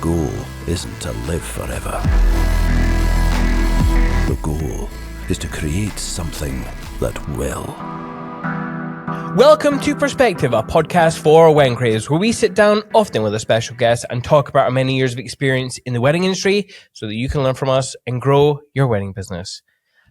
goal isn't to live forever. The goal is to create something that will. Welcome to Perspective, a podcast for wedding creators, where we sit down often with a special guest and talk about our many years of experience in the wedding industry so that you can learn from us and grow your wedding business.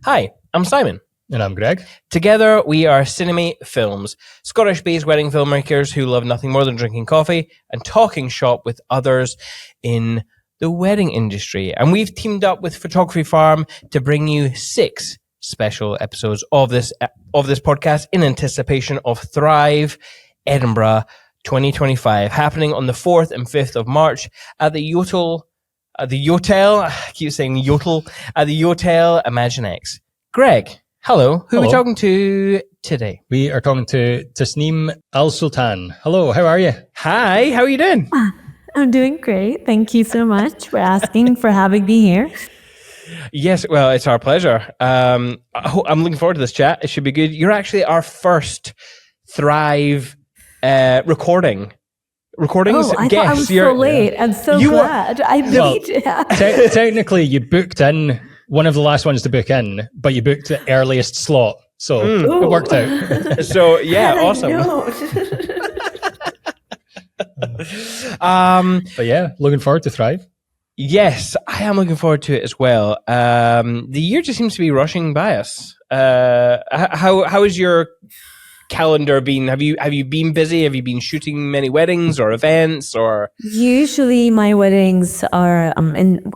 Hi, I'm Simon. And I'm Greg. Together, we are Cinemate Films, Scottish-based wedding filmmakers who love nothing more than drinking coffee and talking shop with others in the wedding industry. And we've teamed up with Photography Farm to bring you 6 special episodes of this podcast in anticipation of Thrive Edinburgh 2025, happening on the 4th and 5th of March at the Yotel Imaginex. Greg, hello. Who are we talking to today? We are talking to Tasneem Alsultan. Hello, how are you? Hi, how are you doing? I'm doing great. Thank you so much for asking, for having me here. Yes, well, it's our pleasure. I'm looking forward to this chat. It should be good. You're actually our first Thrive recordings I guest. thought I was so late. I'm so glad. Technically, you booked in one of the last ones to book in, but you booked the earliest slot. So it worked out. So, yeah, awesome. But yeah, looking forward to Thrive. Yes, I am looking forward to it as well. The year just seems to be rushing by us. How has your calendar been? Have you been busy? Have you been shooting many weddings or events or? Usually my weddings are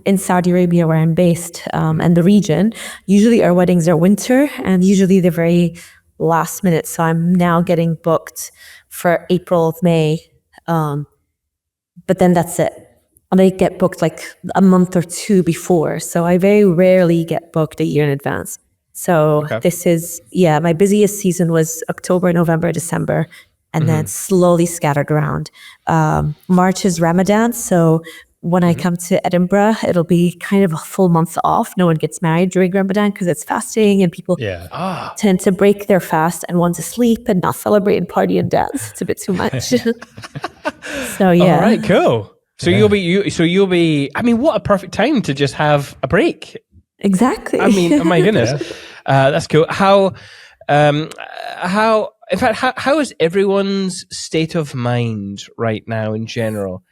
in Saudi Arabia, where I'm based, and the region. Usually our weddings are winter, and usually they're very last minute. So I'm now getting booked for April, May. But then that's it. And I get booked like a month or two before. So I very rarely get booked a year in advance. So This is, my busiest season was October, November, December, and then slowly scattered around. March is Ramadan. So when I come to Edinburgh, it'll be kind of a full month off. No one gets married during Ramadan because it's fasting, and people tend to break their fast and want to sleep and not celebrate and party and dance. It's a bit too much. So yeah. All right, cool. So you'll be. I mean, what a perfect time to just have a break. Exactly. I mean, oh my goodness, that's cool. How is everyone's state of mind right now in general?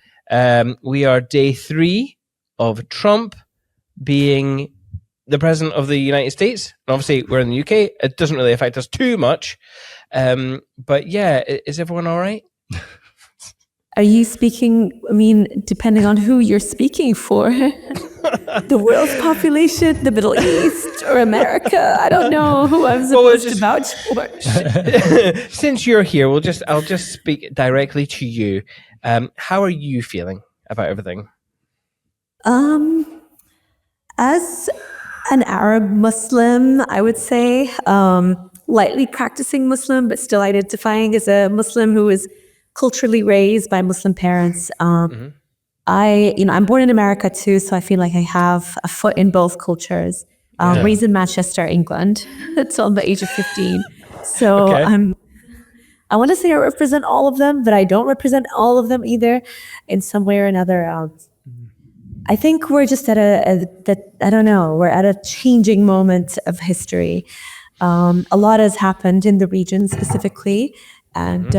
We are day 3 of Trump being the president of the United States. And obviously, we're in the UK. It doesn't really affect us too much. But yeah, is everyone all right? Are you speaking, depending on who you're speaking for, the world's population, the Middle East, or America? I don't know who I'm supposed to vouch for. Since you're here, I'll just speak directly to you. How are you feeling about everything? As an Arab Muslim, I would say, lightly practicing Muslim, but still identifying as a Muslim who is culturally raised by Muslim parents. I'm born in America too, so I feel like I have a foot in both cultures. Raised in Manchester, England, until the age of 15. So I want to say I represent all of them, but I don't represent all of them either in some way or another. I think we're just at we're at a changing moment of history. A lot has happened in the region specifically, and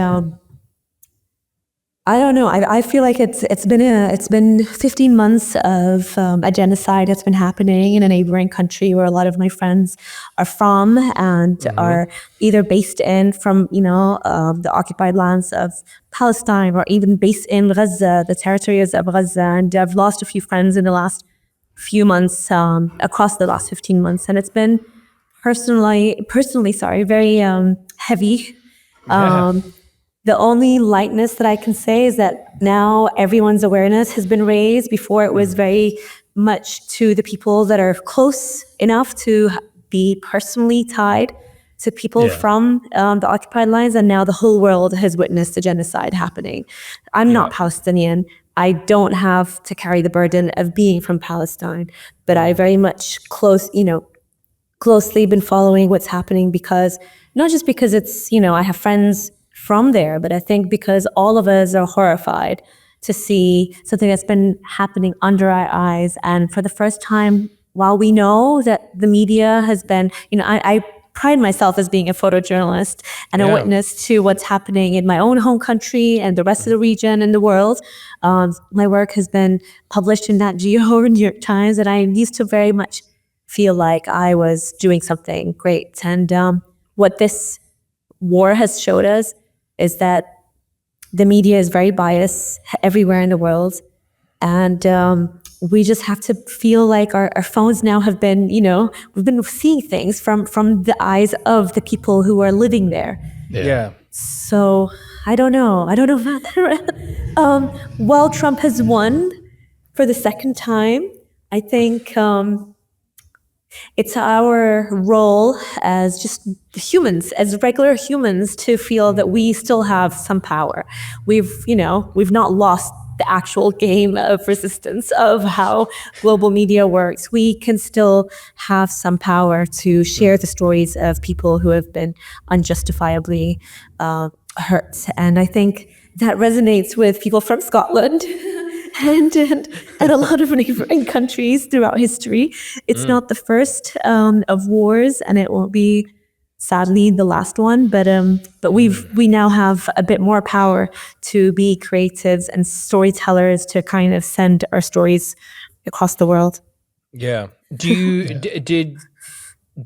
I don't know. I feel like it's been 15 months of a genocide that's been happening in a neighboring country where a lot of my friends are from and are either based in from the occupied lands of Palestine, or even based in Gaza, the territories of Gaza. And I've lost a few friends in the last few months, across the last 15 months, and it's been personally, very heavy. The only lightness that I can say is that now everyone's awareness has been raised. Before, it was very much to the people that are close enough to be personally tied to people from the occupied lands, and now the whole world has witnessed a genocide happening. I'm not Palestinian. I don't have to carry the burden of being from Palestine, but I very much closely been following what's happening, because not just because it's, I have friends from there, but I think because all of us are horrified to see something that's been happening under our eyes. And for the first time, while we know that the media has been, I pride myself as being a photojournalist and a witness to what's happening in my own home country and the rest of the region and the world. My work has been published in Nat Geo and New York Times, and I used to very much feel like I was doing something great. And what this war has showed us is that the media is very biased everywhere in the world. And we just have to feel like our phones now have been, we've been seeing things from the eyes of the people who are living there. Yeah. So I don't know about that. While Trump has won for the second time, I think it's our role as just humans, as regular humans, to feel that we still have some power. We've not lost the actual game of resistance of how global media works. We can still have some power to share the stories of people who have been unjustifiably hurt. And I think that resonates with people from Scotland and a lot of neighboring countries throughout history. It's not the first of wars, and it won't be, sadly, the last one, but we now have a bit more power to be creatives and storytellers, to kind of send our stories across the world. Yeah. Do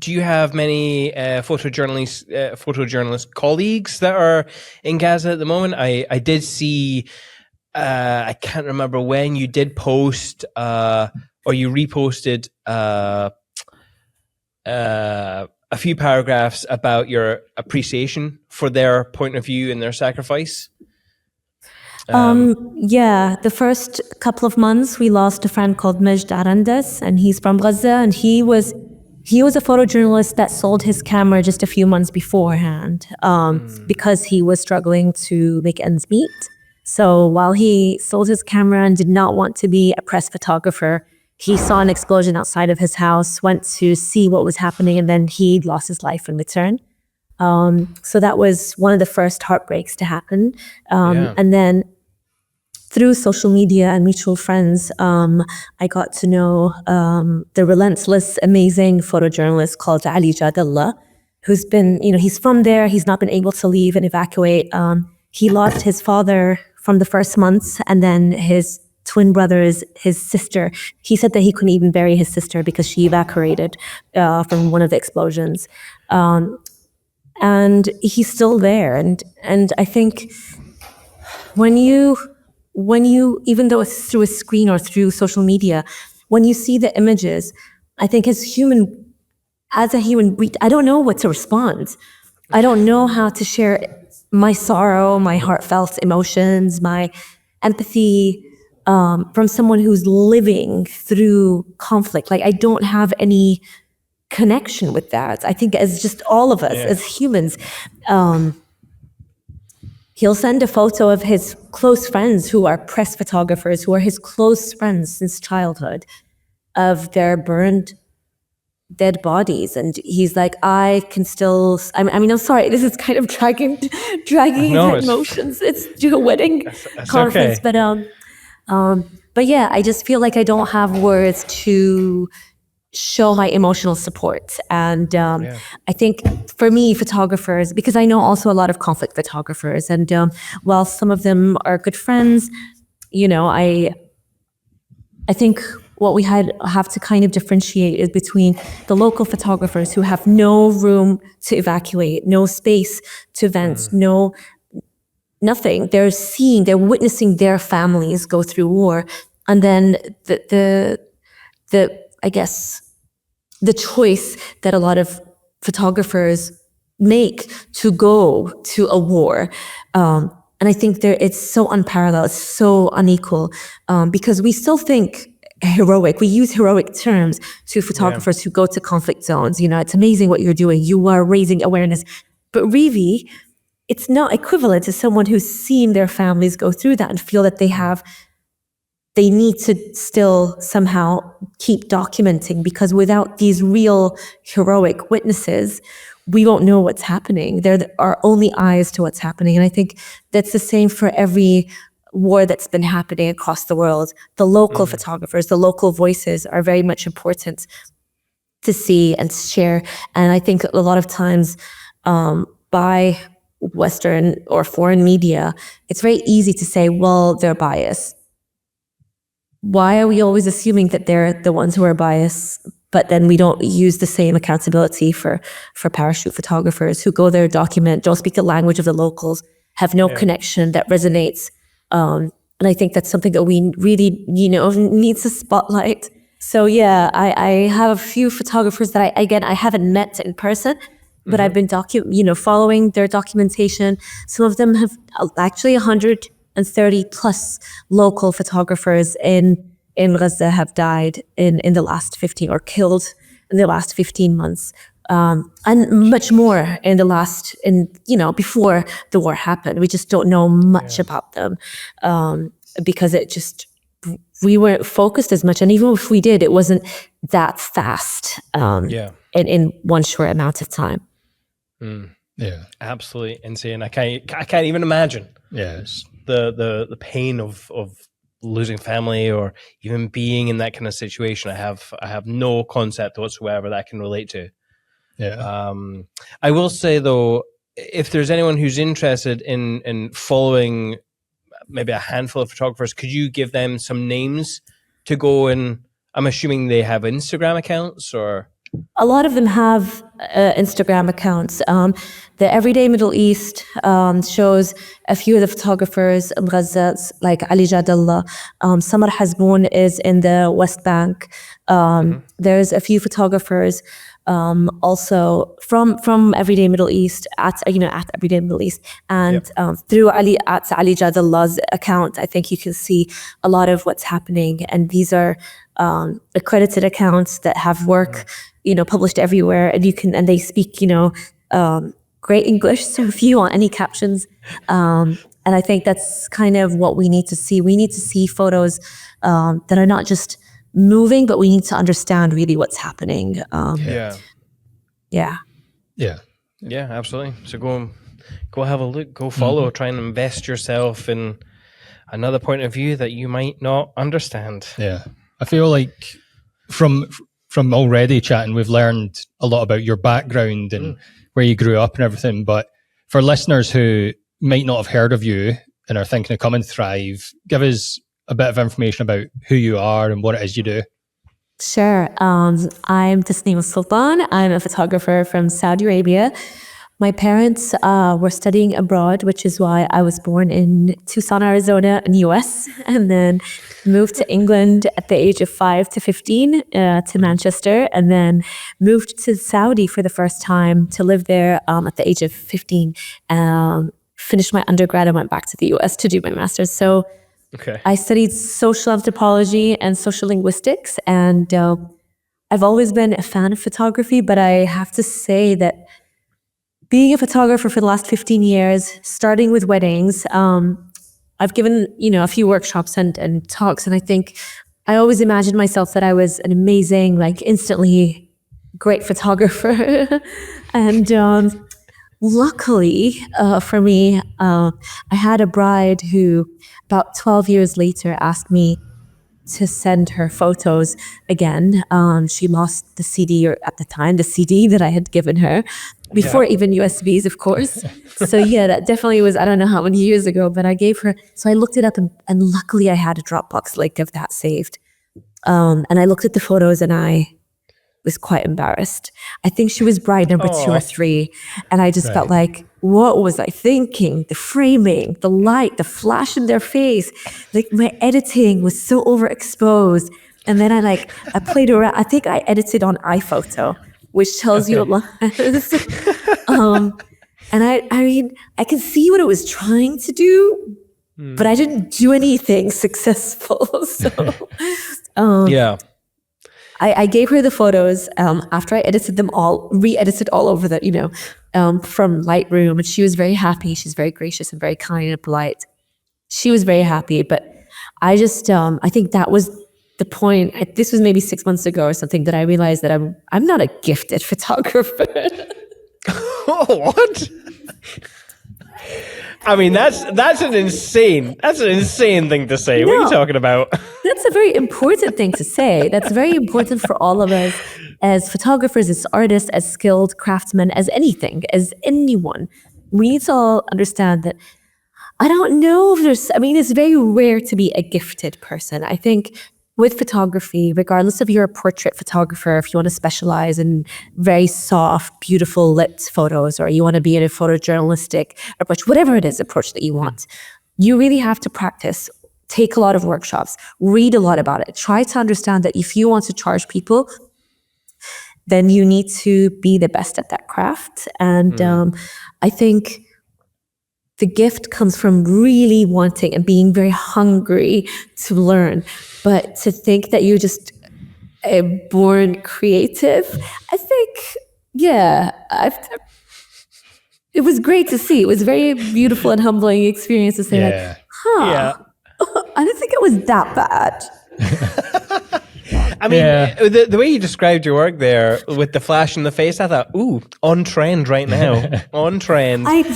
you have many photojournalist colleagues that are in Gaza at the moment? I did see. I can't remember when you did post or you reposted a few paragraphs about your appreciation for their point of view and their sacrifice. Yeah, the first couple of months we lost a friend called Majd Arandes, and he's from Gaza, and he was a photojournalist that sold his camera just a few months beforehand because he was struggling to make ends meet. So while he sold his camera and did not want to be a press photographer, he saw an explosion outside of his house, went to see what was happening, and then he lost his life in return. So that was one of the first heartbreaks to happen. And then through social media and mutual friends, I got to know the relentless, amazing photojournalist called Ali Jadallah, who's been, he's from there. He's not been able to leave and evacuate. He lost his father from the first months, and then his twin brothers, his sister. He said that he couldn't even bury his sister because she evaporated from one of the explosions. And he's still there. And I think when you, even though it's through a screen or through social media, when you see the images, I think as a human, I don't know what to respond. I don't know how to share my sorrow, my heartfelt emotions, my empathy from someone who's living through conflict. Like, I don't have any connection with that. I think as just all of us, as humans, he'll send a photo of his close friends who are press photographers, who are his close friends since childhood, of their burned dead bodies, and he's like, I can still. I mean, I'm sorry, this is kind of dragging emotions. It's due a wedding conference, okay. But yeah, I just feel like I don't have words to show my emotional support, and I think for me, photographers, because I know also a lot of conflict photographers, and while some of them are good friends, I think what we have to kind of differentiate is between the local photographers who have no room to evacuate, no space to vent, nothing. They're witnessing their families go through war. And then the I guess, the choice that a lot of photographers make to go to a war. And I think it's so unparalleled, it's so unequal, because we still think heroic. We use heroic terms to photographers who go to conflict zones. It's amazing what you're doing. You are raising awareness. But really, it's not equivalent to someone who's seen their families go through that and feel that they need to still somehow keep documenting, because without these real heroic witnesses, we won't know what's happening. They're our only eyes to what's happening. And I think that's the same for every war that's been happening across the world. The local photographers, the local voices are very much important to see and share. And I think a lot of times by Western or foreign media, it's very easy to say, well, they're biased. Why are we always assuming that they're the ones who are biased, but then we don't use the same accountability for parachute photographers who go there, document, don't speak the language of the locals, have no connection that resonates. And I think that's something that we really, needs to spotlight. So yeah, I have a few photographers that I haven't met in person, but I've been following their documentation. Some of them have actually 130 plus local photographers in Gaza have died in the last 15 or killed in the last 15 months. And much more before the war happened. We just don't know much about them because we weren't focused as much. And even if we did, it wasn't that fast in one short amount of time. Yeah, absolutely insane. I can't even imagine. Yes, the pain of losing family or even being in that kind of situation. I have no concept whatsoever that I can relate to. Yeah. I will say though, if there's anyone who's interested in following maybe a handful of photographers, could you give them some names to go and I'm assuming they have Instagram accounts or? A lot of them have Instagram accounts. The Everyday Middle East shows a few of the photographers in Gaza, like Ali Jadallah. Samar Hazmoun is in the West Bank. There's a few photographers also from Everyday Middle East at Everyday Middle East, and through Ali Jadallah's account, I think you can see a lot of what's happening. And these are accredited accounts that have work published everywhere, and they speak great English. So if you want any captions, and I think that's kind of what we need to see. We need to see photos that are not just moving, but we need to understand really what's happening. Yeah, absolutely. So go have a look, go follow, try and invest yourself in another point of view that you might not understand. Yeah, I feel like from already chatting, we've learned a lot about your background and where you grew up and everything. But for listeners who might not have heard of you and are thinking of coming Thrive, give us a bit of information about who you are and what it is you do. Sure. I'm Tasneem Alsultan. I'm a photographer from Saudi Arabia. My parents were studying abroad, which is why I was born in Tucson, Arizona, in the US, and then moved to England at the age of 5 to 15 to Manchester, and then moved to Saudi for the first time to live there at the age of 15. Finished my undergrad and went back to the US to do my master's. So I studied social anthropology and social linguistics, and I've always been a fan of photography, but I have to say that being a photographer for the last 15 years, starting with weddings, I've given, a few workshops and talks, and I think I always imagined myself that I was an amazing, instantly great photographer. And luckily for me, I had a bride who about 12 years later asked me to send her photos again. She lost the CD, or at the time, the CD that I had given her before even USBs, of course. So yeah, that definitely was, I don't know how many years ago, but I gave her, so I looked it up and luckily I had a Dropbox link of that saved. And I looked at the photos and I was quite embarrassed. I think she was bride number 2 or 3. And I just felt like, what was I thinking? The framing, the light, the flash in their face. My editing was so overexposed. And then I played around. I think I edited on iPhoto, which tells you a lot. And I mean, I can see what it was trying to do, but I didn't do anything successful. So, I gave her the photos after I edited them all, re-edited all over the, from Lightroom, and she was very happy. She's very gracious and very kind and polite. She was very happy, but I just, I think that was the point. This was maybe 6 months ago or something that I realized that I'm not a gifted photographer. What? I mean, that's an insane thing to say. What are you No. talking about? That's a very important thing to say. That's very important for all of us as photographers, as artists, as skilled craftsmen, as anything, as anyone. We need to all understand that I don't know if it's very rare to be a gifted person. I think with photography, regardless if you're a portrait photographer, if you want to specialize in very soft, beautiful lit photos, or you want to be in a photojournalistic approach, whatever it is, approach that you want, you really have to practice, take a lot of workshops, read a lot about it. Try to understand that if you want to charge people, then you need to be the best at that craft. And I think the gift comes from really wanting and being very hungry to learn. But to think that you're just a born creative, I think, it was great to see. It was a very beautiful and humbling experience to say, Yeah. I didn't think it was that bad. I mean, the way you described your work there with the flash in the face, I thought, ooh, on trend right now. On trend. But it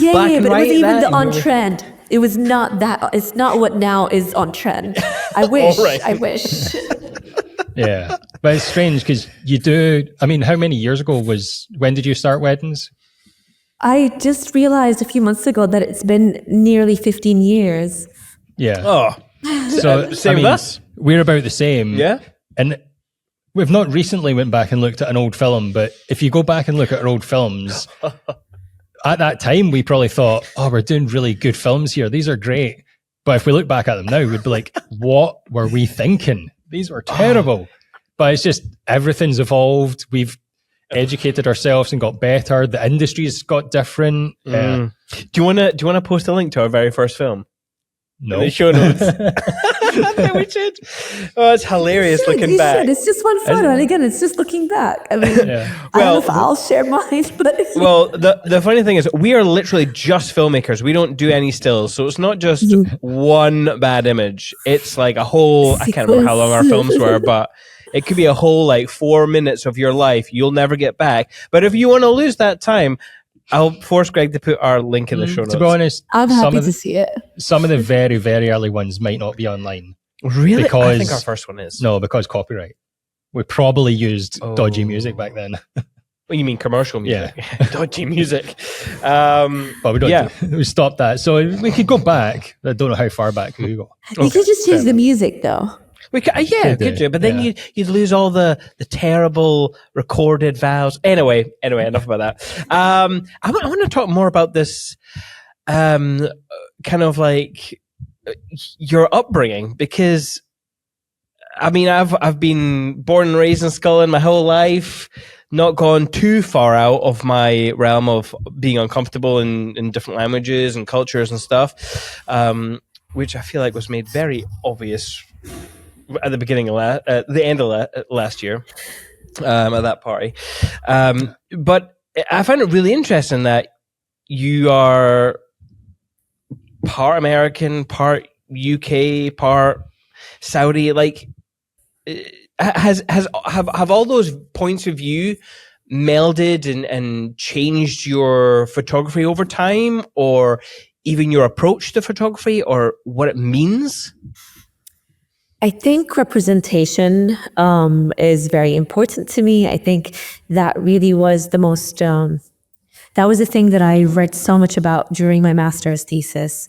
wasn't even the on really- trend. It was not that. It's not what now is on trend. I wish. Right. I wish. Yeah. But it's strange because you do, I mean, how many years ago when did you start weddings? I just realized a few months ago that it's been nearly 15 years. Yeah. Oh, So same with us. We're about the same. Yeah. And we've not recently went back and looked at an old film, but if you go back and look at our old films, at that time we probably thought, oh, we're doing really good films here. These are great. But if we look back at them now, we'd be like, what were we thinking? These were terrible. But it's just everything's evolved. We've educated ourselves and got better. The industry's got different. Do you wanna post a link to our very first film? No. In the show notes. I think we should. Oh, it's hilarious looking You back. should. It's just one photo, and again, it's just looking back. I mean, Yeah. I don't know if I'll share mine, but Well, the funny thing is, we are literally just filmmakers. We don't do any stills, so it's not just one bad image. It's like a whole. I can't remember how long our films were, but it could be a whole like 4 minutes of your life you'll never get back. But if you want to lose that time, I'll force Greg to put our link in the show notes. To be honest, I'm happy to see it. some of the very, very early ones might not be online. Really? I Because- think our first one is. No, because copyright. We probably used dodgy music back then. What you mean commercial music? Dodgy music. But we don't. Yeah. We stopped that. So we could go back. I don't know how far back we go. You could just change the music, though. We could, could do. But then Yeah. you'd lose all the terrible recorded vows. Anyway, enough about that. I want to talk more about this, kind of like your upbringing, because I mean, I've been born and raised in Scotland my whole life, not gone too far out of my realm of being uncomfortable in different languages and cultures and stuff, which I feel like was made very obvious at the beginning of at the end of last year, at that party. But I find it really interesting that you are part American, part UK, part Saudi. Like, have all those points of view melded and changed your photography over time, or even your approach to photography, or what it means? I think representation is very important to me. I think that really was the most, that was the thing that I read so much about during my master's thesis.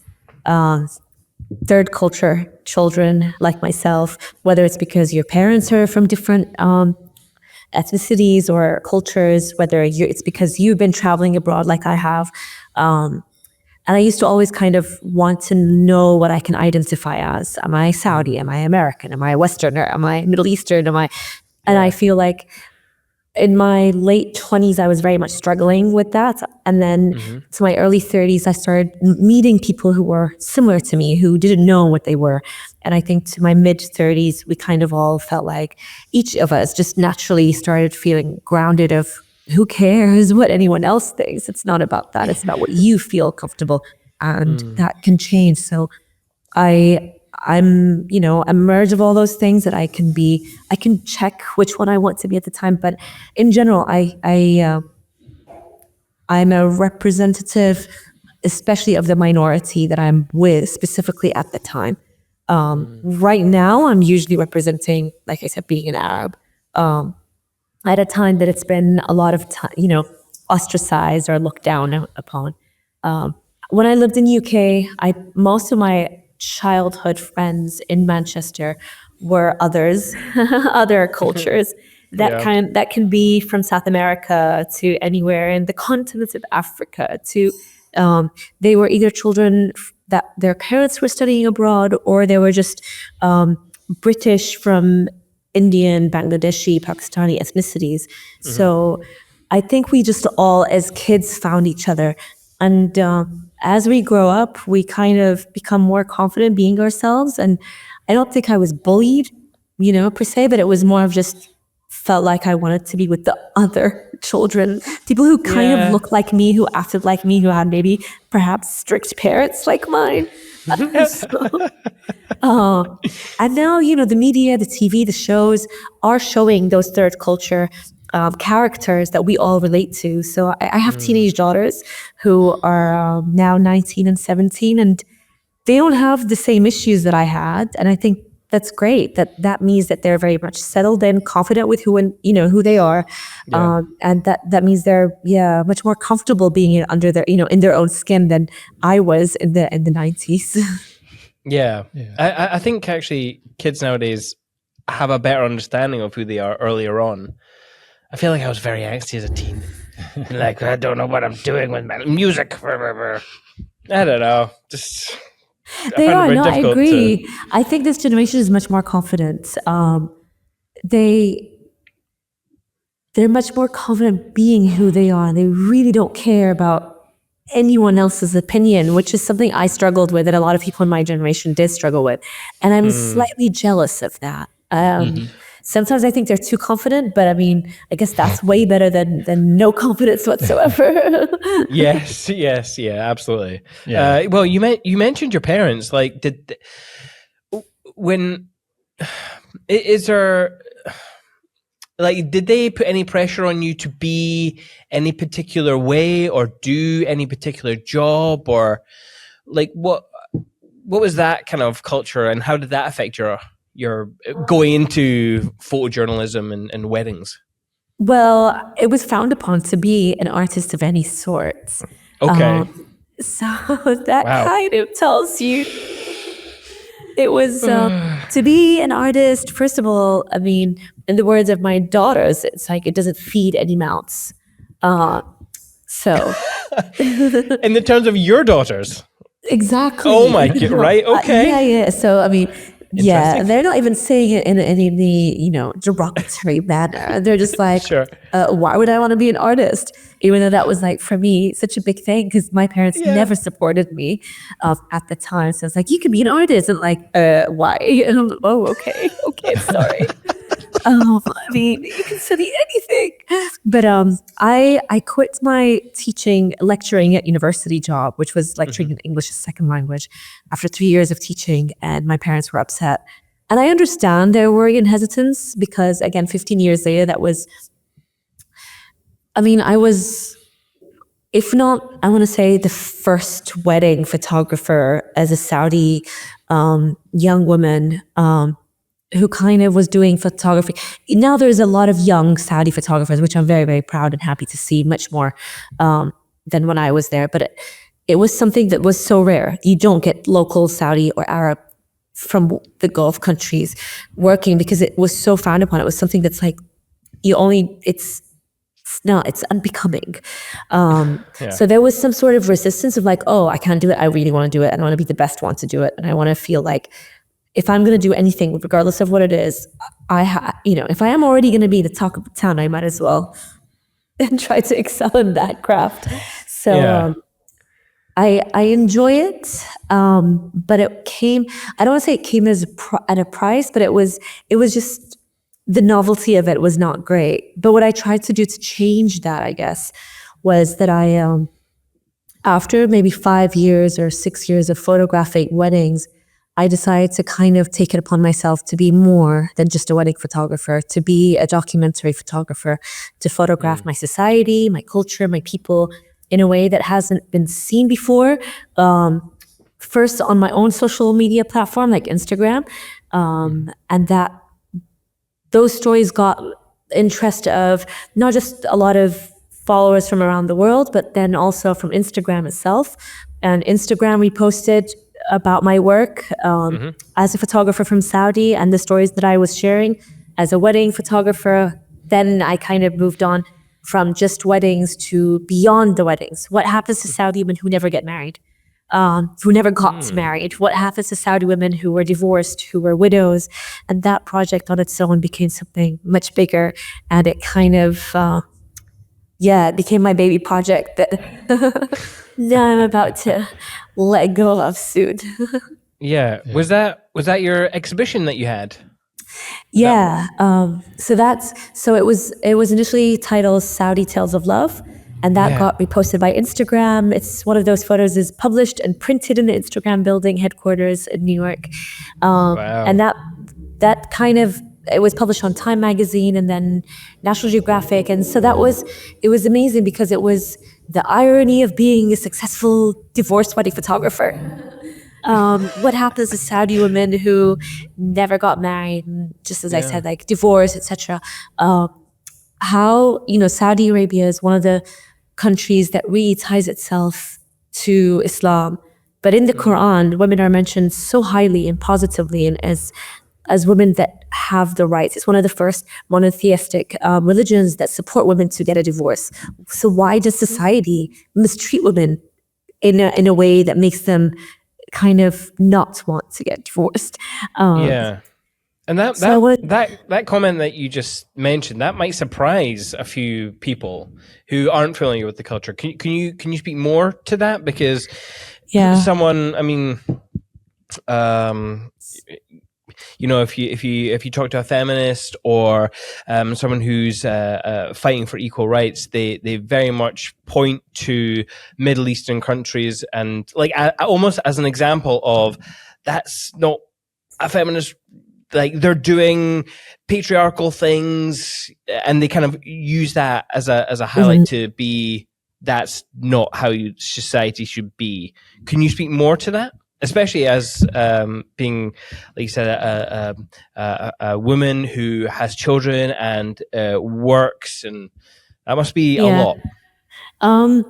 Third culture children like myself, whether it's because your parents are from different ethnicities or cultures, whether it's because you've been traveling abroad like I have. And I used to always kind of want to know what I can identify as. Am I Saudi? Am I American? Am I Westerner? Am I Middle Eastern? And I feel like in my late 20s, I was very much struggling with that. And then to my early 30s, I started meeting people who were similar to me, who didn't know what they were. And I think to my mid 30s, we kind of all felt like each of us just naturally started feeling grounded of, who cares what anyone else thinks? It's not about that. It's about what you feel comfortable, and that can change. So I'm a merge of all those things that I can check which one I want to be at the time. But in general, I'm a representative especially of the minority that I'm with specifically at the time. Right now, I'm usually representing, like I said, being an Arab. At a time that it's been a lot of time, ostracized or looked down upon. When I lived in UK, most of my childhood friends in Manchester were others, other cultures. That can be from South America to anywhere in the continent of Africa. To they were either children that their parents were studying abroad, or they were just British from Indian, Bangladeshi, Pakistani ethnicities. So I think we just all, as kids, found each other. And as we grow up, we kind of become more confident being ourselves. And I don't think I was bullied, per se, but it was more of just felt like I wanted to be with the other children, people who kind of looked like me, who acted like me, who had maybe perhaps strict parents like mine. And now, the media, the TV, the shows are showing those third culture characters that we all relate to. So I have teenage daughters who are now 19 and 17, and they don't have the same issues that I had. And I think that's great. That means that they're very much settled and confident with who they are, and that means they're much more comfortable being under their in their own skin than I was in the 90s. Yeah. I think actually kids nowadays have a better understanding of who they are earlier on. I feel like I was very angsty as a teen. Like, I don't know what I'm doing with my music. I don't know. Just they are. No, I agree. I think this generation is much more confident. They're much more confident being who they are. They really don't care about anyone else's opinion, which is something I struggled with, and a lot of people in my generation did struggle with. And I'm slightly jealous of that. Sometimes I think they're too confident, but I mean, I guess that's way better than no confidence whatsoever. Yes, absolutely. Yeah. Well, you mentioned your parents. Like, did they put any pressure on you to be any particular way or do any particular job, or like what was that kind of culture, and how did that affect your going into photojournalism and weddings? Well, it was frowned upon to be an artist of any sort. Okay. So that kind of tells you it was to be an artist. First of all, I mean, in the words of my daughters, it's like it doesn't feed any mouths. So, in the terms of your daughters, exactly. Oh my God! Right? Okay. Yeah. So I mean. Yeah, they're not even saying it in any derogatory manner. They're just like, sure. Why would I want to be an artist? Even though that was like, for me, such a big thing, because my parents never supported me at the time. So it's like, you can be an artist. And like, why? And like, oh, okay, sorry. I mean, you can study anything. But I quit my lecturing at university job, which was lecturing in English as a second language, after 3 years of teaching, and my parents were upset. And I understand their worry and hesitance because, again, 15 years later, I was, if not, I want to say the first wedding photographer as a Saudi young woman who kind of was doing photography. Now there's a lot of young Saudi photographers, which I'm very, very proud and happy to see, much more than when I was there. But it was something that was so rare. You don't get local Saudi or Arab from the Gulf countries working because it was so frowned upon. It was something that's like, it's unbecoming. So there was some sort of resistance of like, oh, I can't do it. I really want to do it. And I want to be the best one to do it. And I want to feel like, if I'm going to do anything, regardless of what it is, if I am already going to be the talk of the town, I might as well and try to excel in that craft. So I enjoy it, but it came. I don't want to say it came at a price, but it was just the novelty of it was not great. But what I tried to do to change that, I guess, was that I, after maybe 5 years or 6 years of photographing weddings, I decided to kind of take it upon myself to be more than just a wedding photographer, to be a documentary photographer, to photograph my society, my culture, my people, in a way that hasn't been seen before. First on my own social media platform like Instagram, and that those stories got interest of not just a lot of followers from around the world, but then also from Instagram itself. And Instagram reposted about my work as a photographer from Saudi and the stories that I was sharing as a wedding photographer. Then I kind of moved on from just weddings to beyond the weddings. What happens to Saudi women who never get married? Who never got married? What happens to Saudi women who were divorced, who were widows? And that project on its own became something much bigger. And it kind of, it became my baby project that now I'm about to let go of soon. Yeah. Was that your exhibition that you had? Yeah. So it was initially titled Saudi Tales of Love. And that got reposted by Instagram. It's one of those photos is published and printed in the Instagram building headquarters in New York. Wow. And that kind of, it was published on Time magazine and then National Geographic. And so it was amazing because it was the irony of being a successful divorced wedding photographer. What happens to Saudi women who never got married, and just as I said, like divorce, etc. How, Saudi Arabia is one of the countries that really ties itself to Islam. But in the Quran, women are mentioned so highly and positively and as women that have the rights. It's one of the first monotheistic religions that support women to get a divorce. So why does society mistreat women in a way that makes them kind of not want to get divorced? And that comment that you just mentioned, that might surprise a few people who aren't familiar with the culture. Can you speak more to that? Because someone, I mean, if you talk to a feminist or someone who's fighting for equal rights, they very much point to Middle Eastern countries and like almost as an example of that's not a feminist. Like they're doing patriarchal things, and they kind of use that as a highlight to be that's not how society should be. Can you speak more to that, especially as being, like you said, a woman who has children and works, and that must be a lot. I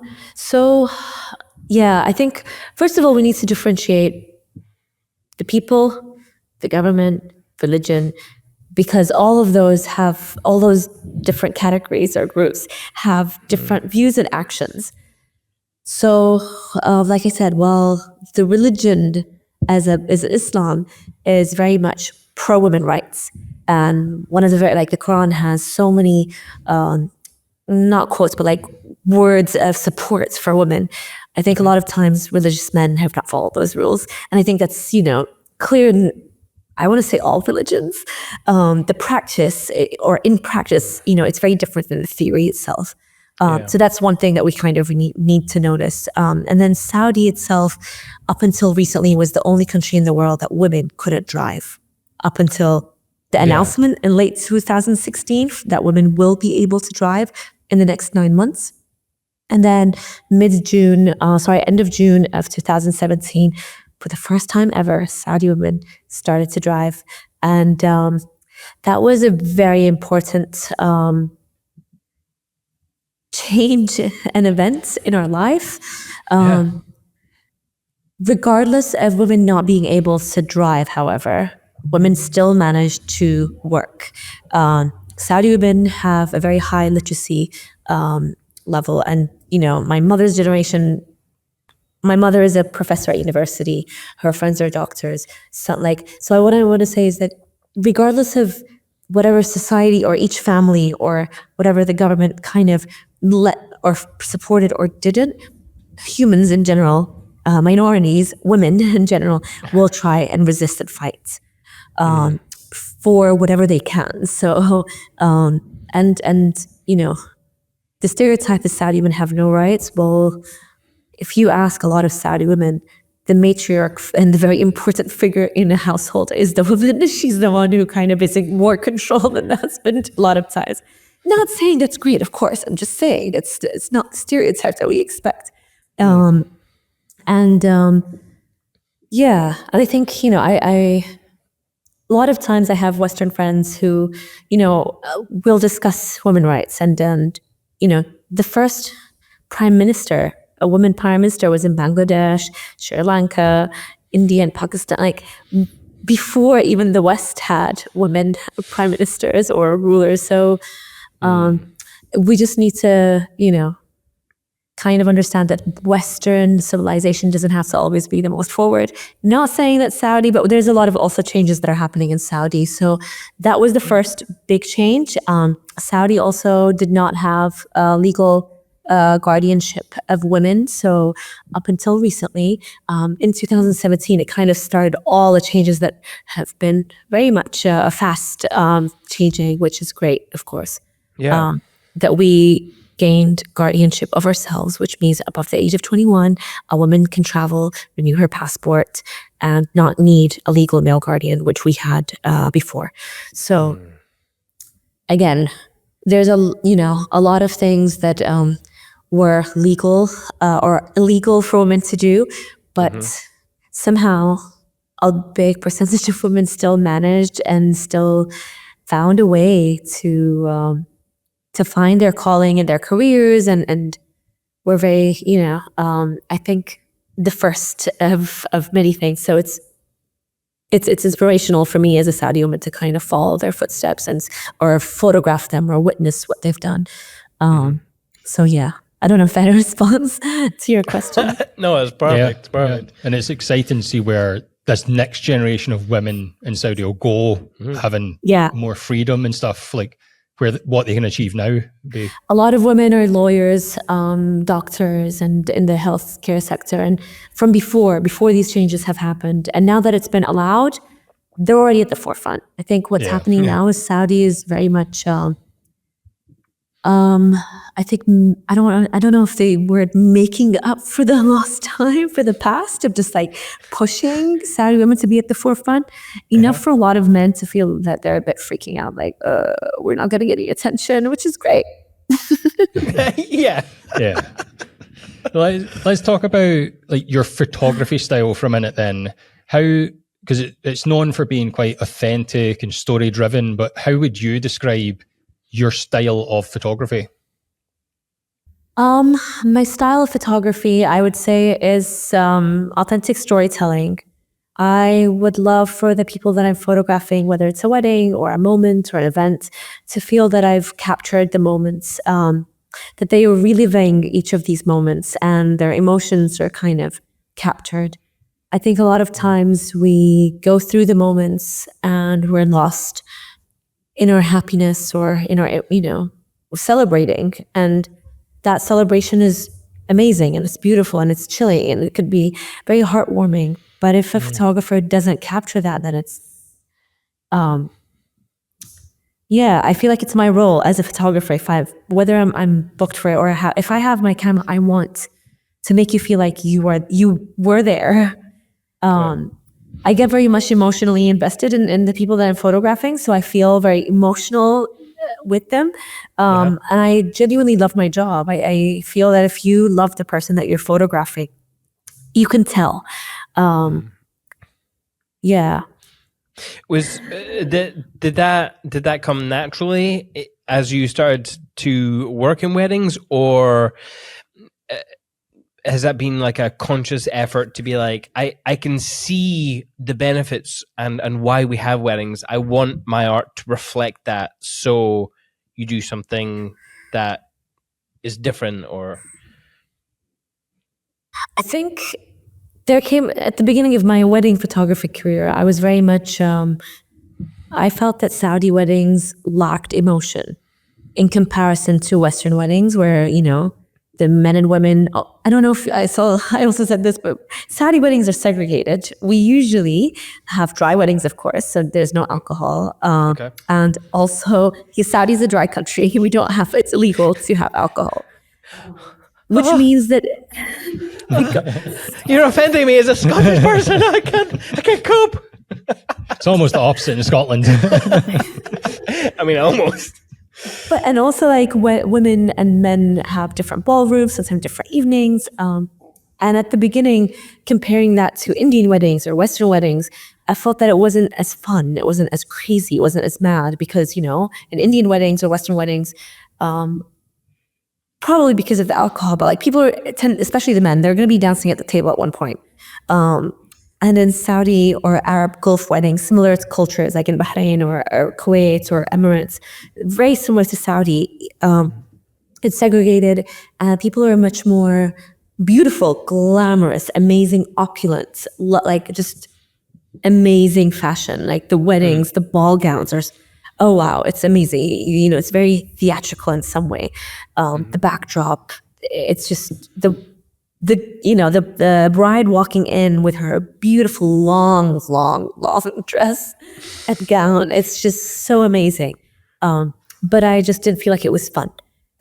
think first of all we need to differentiate the people, the government, religion, because all those different categories or groups have different views and actions. So, like I said, the religion as Islam is very much pro women rights, and one of the the Quran has so many not quotes but like words of support for women. I think a lot of times religious men have not followed those rules, and I think that's clear in, I want to say, all religions. The practice, or in practice, it's very different than the theory itself. So that's one thing that we kind of need to notice. And then Saudi itself, up until recently, was the only country in the world that women couldn't drive. Up until the announcement in late 2016 that women will be able to drive in the next 9 months. And then end of June of 2017, for the first time ever, Saudi women started to drive. And that was a very important change and event in our life. Regardless of women not being able to drive, however, women still managed to work. Saudi women have a very high literacy level. And, my mother's generation, my mother is a professor at university. Her friends are doctors. So what I want to say is that regardless of whatever society or each family or whatever the government kind of let or supported or didn't, humans in general, minorities, women in general, will try and resist and fight for whatever they can. So, the stereotype is Saudi women have no rights. Well, if you ask a lot of Saudi women, the matriarch and the very important figure in a household is the woman. She's the one who kind of is in more control than the husband a lot of times. Not saying that's great, of course. I'm just saying it's not the stereotypes that we expect. Yeah, I think, you know, I a lot of times I have Western friends who, you know, will discuss women's rights, and you know, the first prime minister, a woman prime minister, was in Bangladesh, Sri Lanka, India, and Pakistan. Like before even the West had women prime ministers or rulers. So we just need to, you know, kind of understand that Western civilization doesn't have to always be the most forward. Not saying that Saudi, but there's a lot of also changes that are happening in Saudi. So that was the first big change. Saudi also did not have legal guardianship of women. So up until recently, in 2017, it kind of started all the changes that have been very much fast changing, which is great, of course. Yeah. That we gained guardianship of ourselves, which means above the age of 21, a woman can travel, renew her passport, and not need a legal male guardian, which we had before. So again, there's a lot of things that were legal or illegal for women to do, but somehow a big percentage of women still managed and still found a way to find their calling in their careers, and we're very, I think the first of many things. So it's inspirational for me as a Saudi woman to kind of follow their footsteps or photograph them or witness what they've done. So yeah, I don't know if that responds to your question. No, it's perfect. It's perfect. Yeah. And it's exciting to see where this next generation of women in Saudi will go, having more freedom and stuff, like what they can achieve now. A lot of women are lawyers, doctors, and in the healthcare sector. And from before these changes have happened, and now that it's been allowed, they're already at the forefront. I think what's happening now is Saudi is very much. I think I don't know if they were making up for the lost time for the past of just like pushing Saudi women to be at the forefront enough for a lot of men to feel that they're a bit freaking out, like we're not getting any attention, which is great. Yeah. Let's talk about like your photography style for a minute then. How, because it's known for being quite authentic and story driven, but how would you describe your style of photography? My style of photography, I would say, is authentic storytelling. I would love for the people that I'm photographing, whether it's a wedding or a moment or an event, to feel that I've captured the moments, that they are reliving each of these moments and their emotions are kind of captured. I think a lot of times we go through the moments and we're lost in our happiness or in our, celebrating. And that celebration is amazing and it's beautiful and it's chilling and it could be very heartwarming. But if a photographer doesn't capture that, then it's, I feel like it's my role as a photographer. Whether I'm booked for it or if I have my camera, I want to make you feel like you were there. I get very much emotionally invested in the people that I'm photographing, so I feel very emotional with them. And I genuinely love my job. I feel that if you love the person that you're photographing, you can tell. Was did that come naturally as you started to work in weddings, or has that been like a conscious effort to be like, I can see the benefits and why we have weddings. I want my art to reflect that. So you do something that is different, or? I think there came at the beginning of my wedding photography career, I was very much, I felt that Saudi weddings lacked emotion in comparison to Western weddings where, the men and women, I don't know if I also said this, but Saudi weddings are segregated. We usually have dry weddings, of course, so there's no alcohol. And also, Saudi is a dry country. It's illegal to have alcohol. Which means that... You're offending me as a Scottish person. I can't cope. It's almost the opposite in Scotland. I mean, almost. But and also like women and men have different ballrooms, sometimes different evenings. And at the beginning, comparing that to Indian weddings or Western weddings, I felt that it wasn't as fun, it wasn't as crazy, it wasn't as mad because, you know, in Indian weddings or Western weddings, probably because of the alcohol, but like people especially the men, they're going to be dancing at the table at one point. And in Saudi or Arab Gulf weddings, similar to cultures like in Bahrain or Kuwait or Emirates, very similar to Saudi, it's segregated. People are much more beautiful, glamorous, amazing, opulent, like just amazing fashion. Like the weddings, the ball gowns are, oh wow, it's amazing. You know, it's very theatrical in some way. The backdrop, it's just the bride walking in with her beautiful long dress and gown. It's just so amazing. But I just didn't feel like it was fun.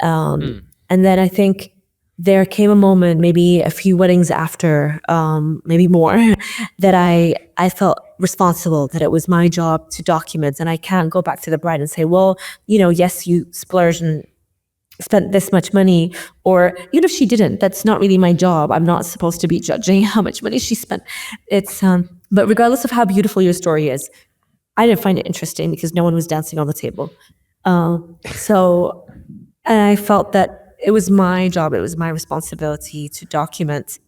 And then I think there came a moment, maybe a few weddings after, maybe more, that I felt responsible, that it was my job to document. And I can't go back to the bride and say, well, you know, yes, you splurged and spent this much money, or even if she didn't, that's not really my job. I'm not supposed to be judging how much money she spent. It's but regardless of how beautiful your story is, I didn't find it interesting because no one was dancing on the table. So I felt that it was my job, it was my responsibility to document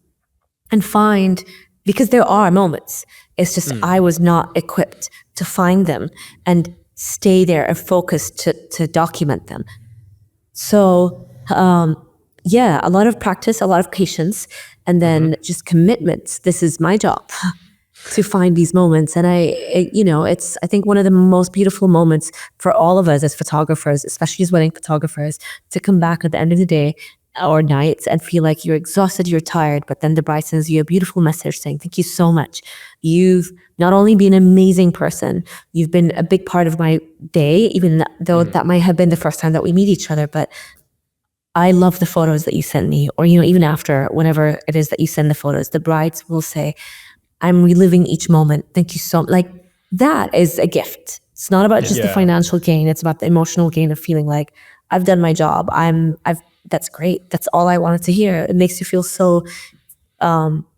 and find, because there are moments, it's just I was not equipped to find them and stay there and focus to document them. So, yeah, a lot of practice, a lot of patience, and then just commitment. This is my job to find these moments. And it's, I think one of the most beautiful moments for all of us as photographers, especially as wedding photographers, to come back at the end of the day or night and feel like you're exhausted, you're tired, but then the bride sends you a beautiful message saying, thank you so much. You've not only been an amazing person, you've been a big part of my day, even though that might have been the first time that we meet each other, but I love the photos that you sent me. Or, you know, even after, whenever it is that you send the photos, the brides will say, I'm reliving each moment. Thank you so much. Like, that is a gift. It's not about just the financial gain. It's about the emotional gain of feeling like I've done my job. That's great. That's all I wanted to hear. It makes you feel so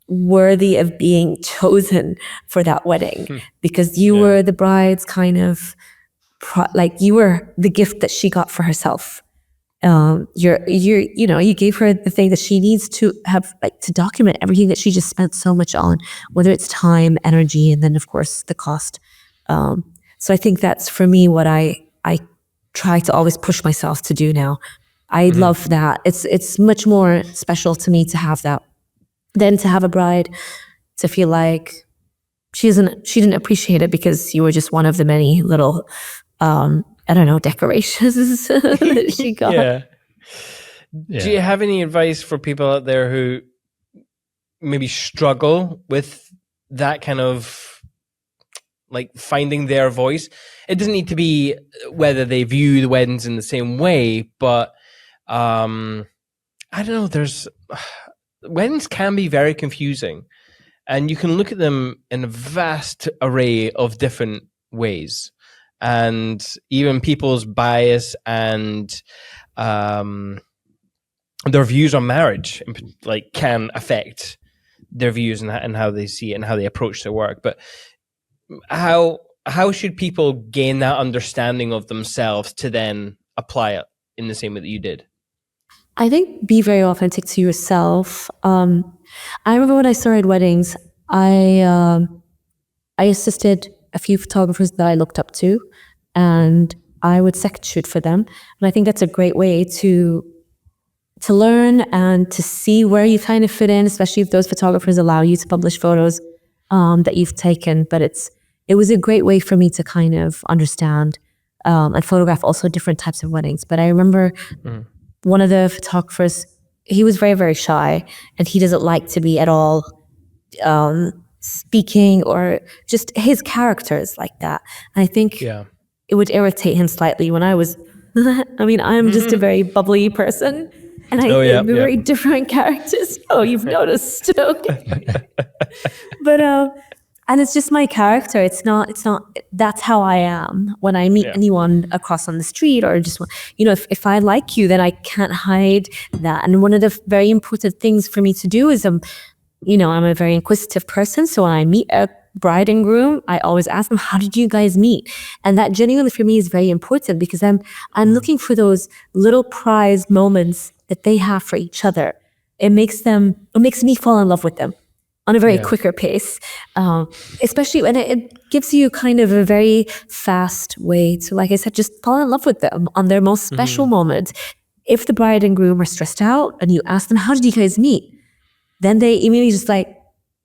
worthy of being chosen for that wedding because you were the bride's kind of you were the gift that she got for herself. You gave her the thing that she needs to have, like, to document everything that she just spent so much on, whether it's time, energy, and then of course the cost. So I think that's for me what I try to always push myself to do now. I love that. It's much more special to me to have that than to have a bride to feel like she didn't appreciate it because you were just one of the many little decorations that she got. Yeah. Do you have any advice for people out there who maybe struggle with that kind of, like, finding their voice? It doesn't need to be whether they view the weddings in the same way, but I don't know, weddings can be very confusing, and you can look at them in a vast array of different ways. And even people's bias and their views on marriage, like, can affect their views and how they see it and how they approach their work. But how should people gain that understanding of themselves to then apply it in the same way that you did? I think be very authentic to yourself. I remember when I started weddings, I assisted a few photographers that I looked up to, and I would second shoot for them. And I think that's a great way to learn and to see where you kind of fit in, especially if those photographers allow you to publish photos that you've taken. But it was a great way for me to kind of understand and photograph also different types of weddings. But I remember one of the photographers, he was very, very shy, and he doesn't like to be at all speaking, or just his character is like that. And I think it would irritate him slightly when I was, I'm just a very bubbly person, and we're very different characters. Oh, you've noticed. Okay. But and it's just my character. It's not, that's how I am when I meet anyone across on the street, or just, if I like you, then I can't hide that. And one of the very important things for me to do is, I'm a very inquisitive person. So when I meet a bride and groom, I always ask them, how did you guys meet? And that genuinely for me is very important, because I'm looking for those little prized moments that they have for each other. It makes me fall in love with them on a very quicker pace, especially when it gives you kind of a very fast way to, like I said, just fall in love with them on their most special moment. If the bride and groom are stressed out and you ask them, how did you guys meet? Then they immediately just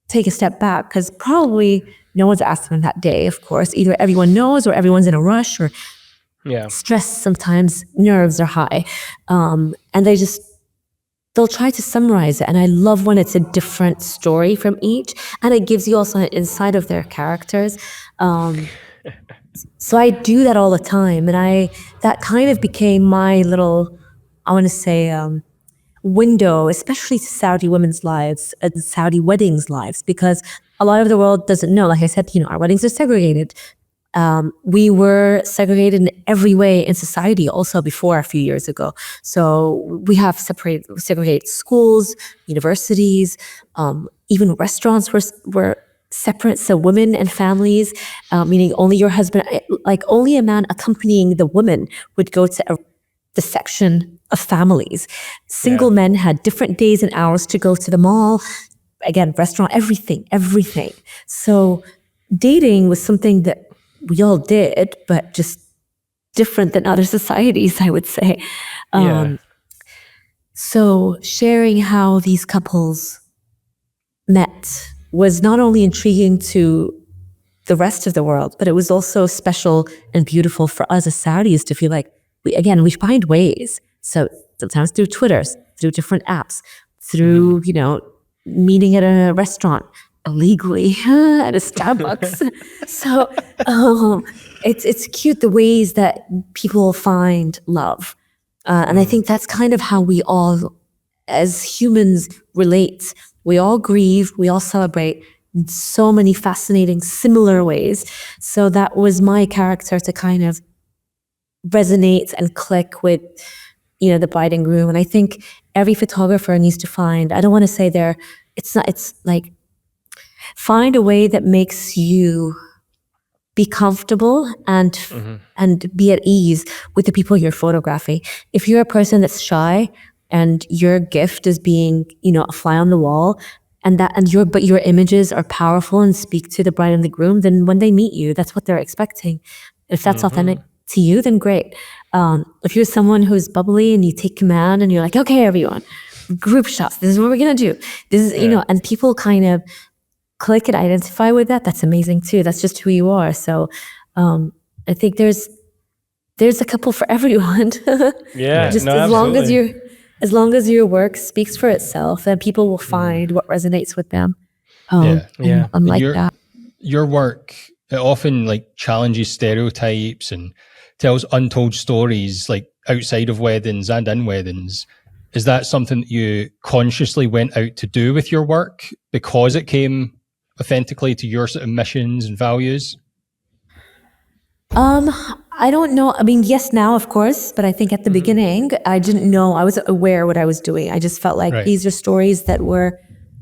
take a step back, because probably no one's asked them that day, of course. Either everyone knows, or everyone's in a rush, or stress sometimes, nerves are high. And they'll try to summarize it. And I love when it's a different story from each, and it gives you also an insight of their characters. So I do that all the time. And that kind of became my little, I want to say, window, especially to Saudi women's lives and Saudi weddings' lives, because a lot of the world doesn't know. Like I said, our weddings are segregated. We were segregated in every way in society also before a few years ago. So we have segregated schools, universities, even restaurants were separate. So women and families, meaning only your husband, like only a man accompanying the woman would go to the section of families. Single men had different days and hours to go to the mall, again, restaurant, everything. So dating was something that we all did, but just different than other societies, I would say. So sharing how these couples met was not only intriguing to the rest of the world, but it was also special and beautiful for us as Saudis to feel like we find ways. So sometimes through Twitter, through different apps, through, meeting at a restaurant, illegally at a Starbucks. So it's cute the ways that people find love. And I think that's kind of how we all, as humans, relate. We all grieve, we all celebrate in so many fascinating, similar ways. So that was my character to kind of resonate and click with, the bride and groom. And I think every photographer needs to find, I don't want to say it's like, find a way that makes you be comfortable and be at ease with the people you're photographing. If you're a person that's shy and your gift is being, a fly on the wall, but your images are powerful and speak to the bride and the groom, then when they meet you, that's what they're expecting. If that's authentic to you, then great. If you're someone who's bubbly and you take command and you're like, okay, everyone, group shots, this is what we're gonna do. This is, and people kind of click and identify with that. That's amazing too. That's just who you are. So I think there's a couple for everyone. Just as long as your work speaks for itself, then people will find what resonates with them. I'm like that. Your work, it often challenges stereotypes and tells untold stories outside of weddings and in weddings. Is that something that you consciously went out to do with your work because it came authentically to your sort of missions and values? I don't know. I mean, yes, now, of course, but I think at the beginning, I didn't know. I wasn't aware what I was doing. I just felt like these are stories that were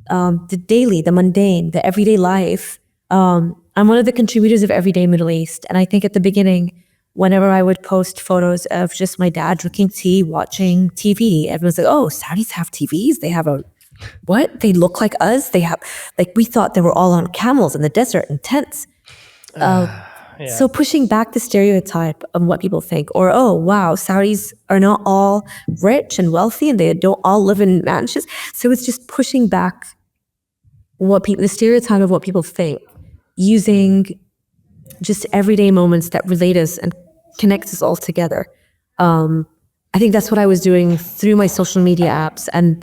the daily, the mundane, the everyday life. I'm one of the contributors of Everyday Middle East. And I think at the beginning, whenever I would post photos of just my dad drinking tea, watching TV, everyone's like, oh, Saudis have TVs? They have what? They look like us? They have, we thought they were all on camels in the desert in tents. So pushing back the stereotype of what people think, or, oh, wow, Saudis are not all rich and wealthy and they don't all live in mansions. So it's just pushing back the stereotype of what people think, using just everyday moments that relate us and connect us all together. I think that's what I was doing through my social media apps, and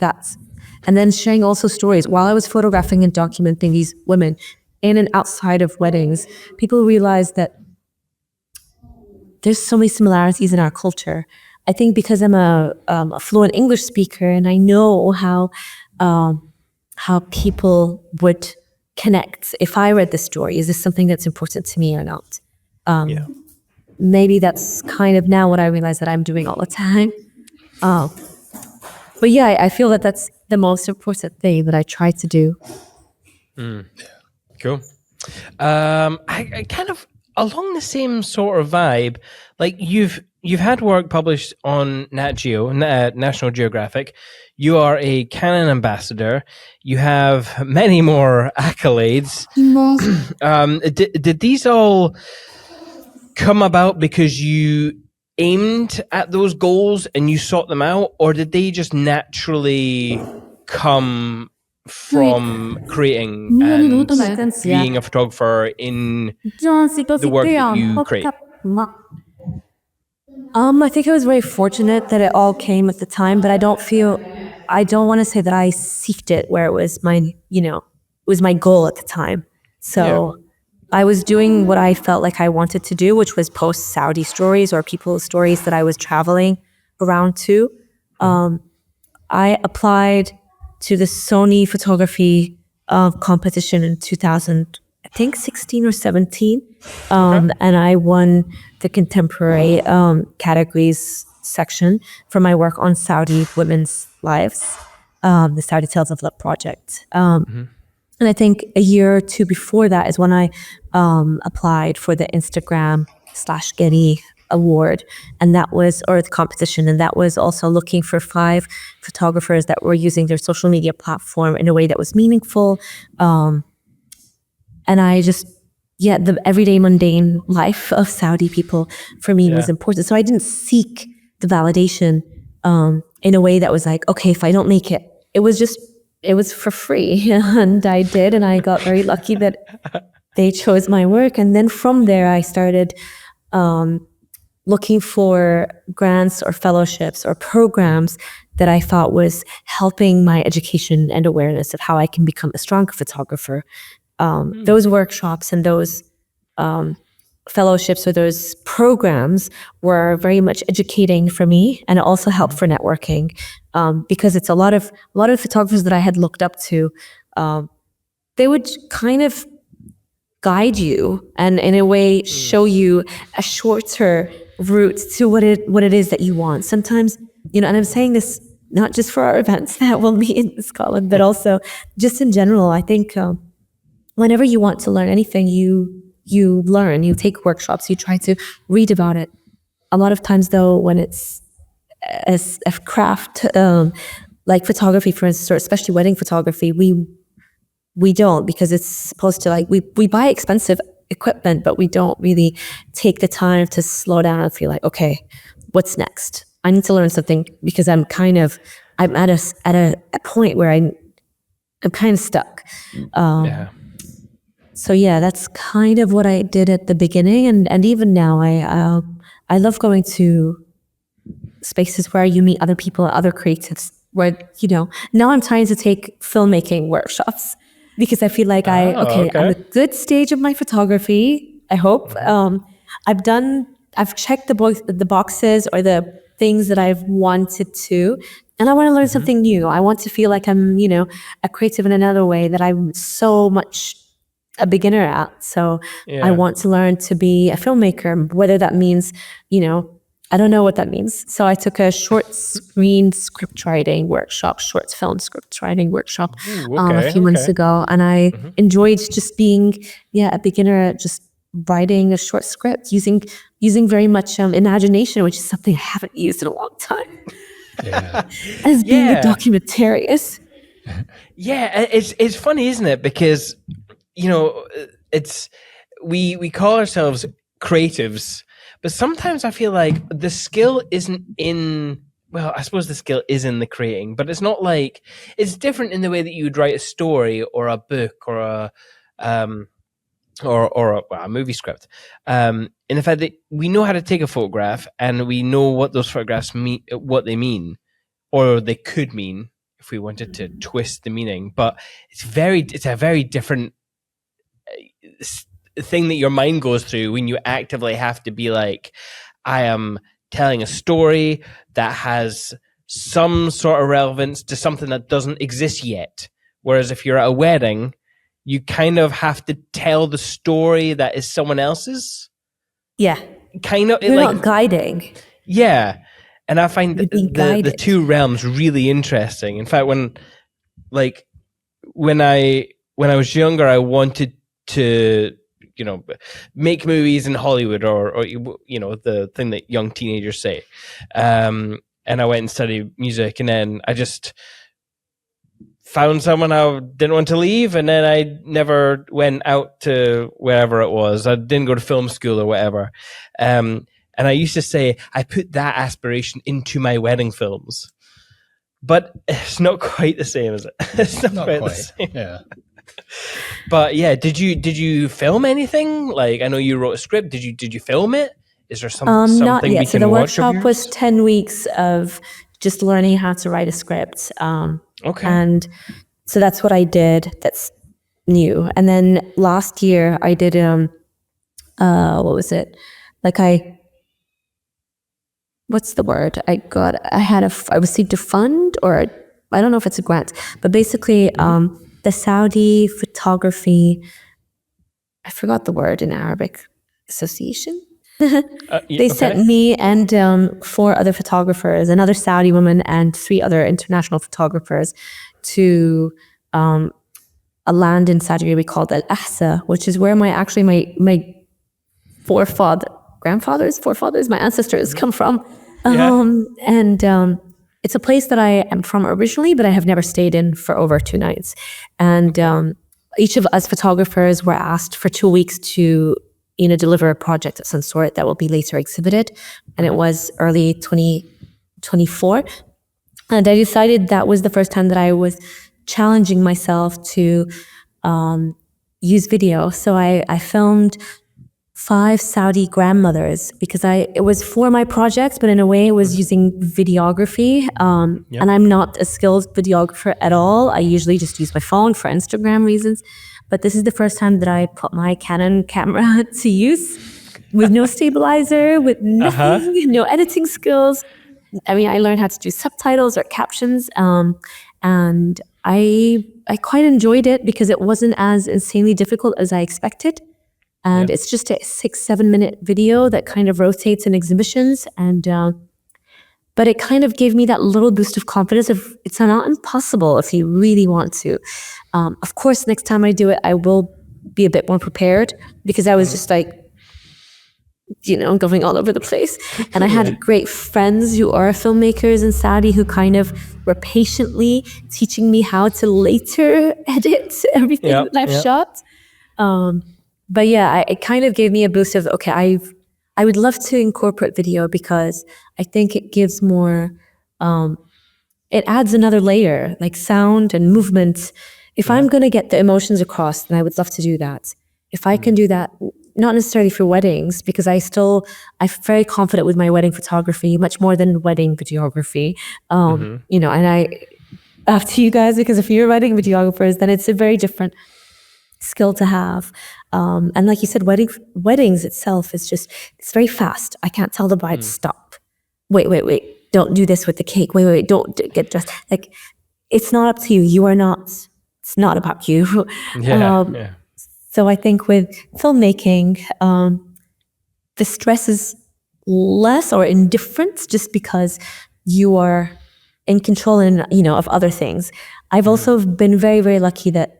then sharing also stories. While I was photographing and documenting these women in and outside of weddings, people realized that there's so many similarities in our culture. I think because I'm a fluent English speaker and I know how people would connect. If I read the story, is this something that's important to me or not? Maybe that's kind of now what I realize that I'm doing all the time. But yeah, I feel that that's the most important thing that I try to do. Cool. I kind of along the same sort of vibe. Like you've had work published on Nat Geo, National Geographic. You are a Canon ambassador. You have many more accolades. Did these all come about because you aimed at those goals and you sought them out, or did they just naturally come from creating and being a photographer in the work that you create? I think I was very fortunate that it all came at the time, but I don't want to say that I seeked it where it was my, it was my goal at the time. So I was doing what I felt like I wanted to do, which was post Saudi stories or people's stories that I was traveling around to. I applied to the Sony photography competition in 2016 or 17. And I won the contemporary categories section for my work on Saudi women's lives, the Saudi Tales of Love project. And I think a year or two before that is when I applied for the Instagram/Getty award, and that was, or the competition, and that was also looking for 5 photographers that were using their social media platform in a way that was meaningful. And I just, the everyday mundane life of Saudi people for me was important. So I didn't seek the validation in a way that was like, okay, if I don't make it, it was for free. And I did, and I got very lucky that they chose my work. And then from there, I started looking for grants or fellowships or programs that I thought was helping my education and awareness of how I can become a stronger photographer. Those workshops and those fellowships or those programs were very much educating for me, and it also helped for networking, because it's a lot of photographers that I had looked up to. They would kind of guide you and in a way show you a shorter route to what it is that you want. Sometimes, and I'm saying this not just for our events that we'll meet in Scotland, but also just in general. I think whenever you want to learn anything, you learn, you take workshops, you try to read about it. A lot of times though, when it's a craft, like photography, for instance, or especially wedding photography, we don't, because it's supposed to we buy expensive equipment, but we don't really take the time to slow down and feel like, okay, what's next? I need to learn something, because I'm at a point where I'm kind of stuck. So that's kind of what I did at the beginning, and even now I love going to spaces where you meet other people, other creatives. Where now I'm trying to take filmmaking workshops, because I feel like I'm at a good stage of my photography. I hope I've checked the boxes or the things that I've wanted to, and I want to learn something new. I want to feel like I'm a creative in another way that I'm so much a beginner at. So I want to learn to be a filmmaker, whether that means, I don't know what that means. So I took a short screen script writing workshop, short film script writing workshop a few months ago. And I enjoyed just being, a beginner at just writing a short script using very much imagination, which is something I haven't used in a long time. As being a documentarian. It's funny, isn't it? Because it's we call ourselves creatives, but sometimes I feel like the skill isn't in. Well, I suppose the skill is in the creating, but it's not like it's different in the way that you would write a story or a book or a movie script. In the fact that we know how to take a photograph and we know what those photographs mean, what they mean, or they could mean if we wanted to twist the meaning. But it's a very different thing that your mind goes through when you actively have to be like, I am telling a story that has some sort of relevance to something that doesn't exist yet. Whereas if you're at a wedding, you kind of have to tell the story that is someone else's. Yeah. Kind of. You're not guiding. Yeah. And I find the two realms really interesting. In fact, when I was younger, I wanted to, make movies in Hollywood or the thing that young teenagers say. And I went and studied music, and then I just found someone I didn't want to leave, and then I never went out to wherever it was. I didn't go to film school or whatever. And I used to say I put that aspiration into my wedding films, but it's not quite the same, is it? It's not quite the same. Yeah. But yeah, did you film anything? Like, I know you wrote a script. Did you film it? Is there something not yet. we So can the watch of workshop yours? was 10 weeks of just learning how to write a script. Okay. And so that's what I did. That's new. And then last year I did, what was it? What's the word? I received a fund, or I don't know if it's a grant, but basically, the Saudi Photography, I forgot the word in Arabic, association. They sent me and 4 other photographers, another Saudi woman and 3 other international photographers, to a land in Saudi Arabia called Al Ahsa, which is where my forefathers, my ancestors come from. It's a place that I am from originally, but I have never stayed in for over 2 nights. And each of us photographers were asked for 2 weeks to deliver a project of some sort that will be later exhibited. And it was early 2024. And I decided that was the first time that I was challenging myself to use video. So I filmed 5 Saudi grandmothers because it was for my project, but in a way it was using videography. And I'm not a skilled videographer at all. I usually just use my phone for Instagram reasons. But this is the first time that I put my Canon camera to use with no stabilizer, with nothing, no editing skills. I mean, I learned how to do subtitles or captions. And I quite enjoyed it because it wasn't as insanely difficult as I expected. And it's just a 6-7 minute video that kind of rotates in exhibitions. And but it kind of gave me that little boost of confidence of it's not impossible if you really want to. Of course, next time I do it, I will be a bit more prepared because I was just going all over the place. And I had great friends who are filmmakers in Saudi who kind of were patiently teaching me how to later edit everything that I've shot. But yeah, it kind of gave me a boost of, okay, I would love to incorporate video because I think it gives more, it adds another layer, like sound and movement. If I'm going to get the emotions across, then I would love to do that. If I can do that, not necessarily for weddings, because I'm very confident with my wedding photography, much more than wedding videography. And I, after you guys, because if you're wedding videographers, then it's a very different skill to have. And like you said, weddings itself is it's very fast. I can't tell the bride, stop. Wait. Don't do this with the cake. Wait. Don't get dressed. Like, it's not up to you. You are not, it's not about you. So I think with filmmaking, the stress is less or indifferent just because you are in control of other things. I've also been very, very lucky that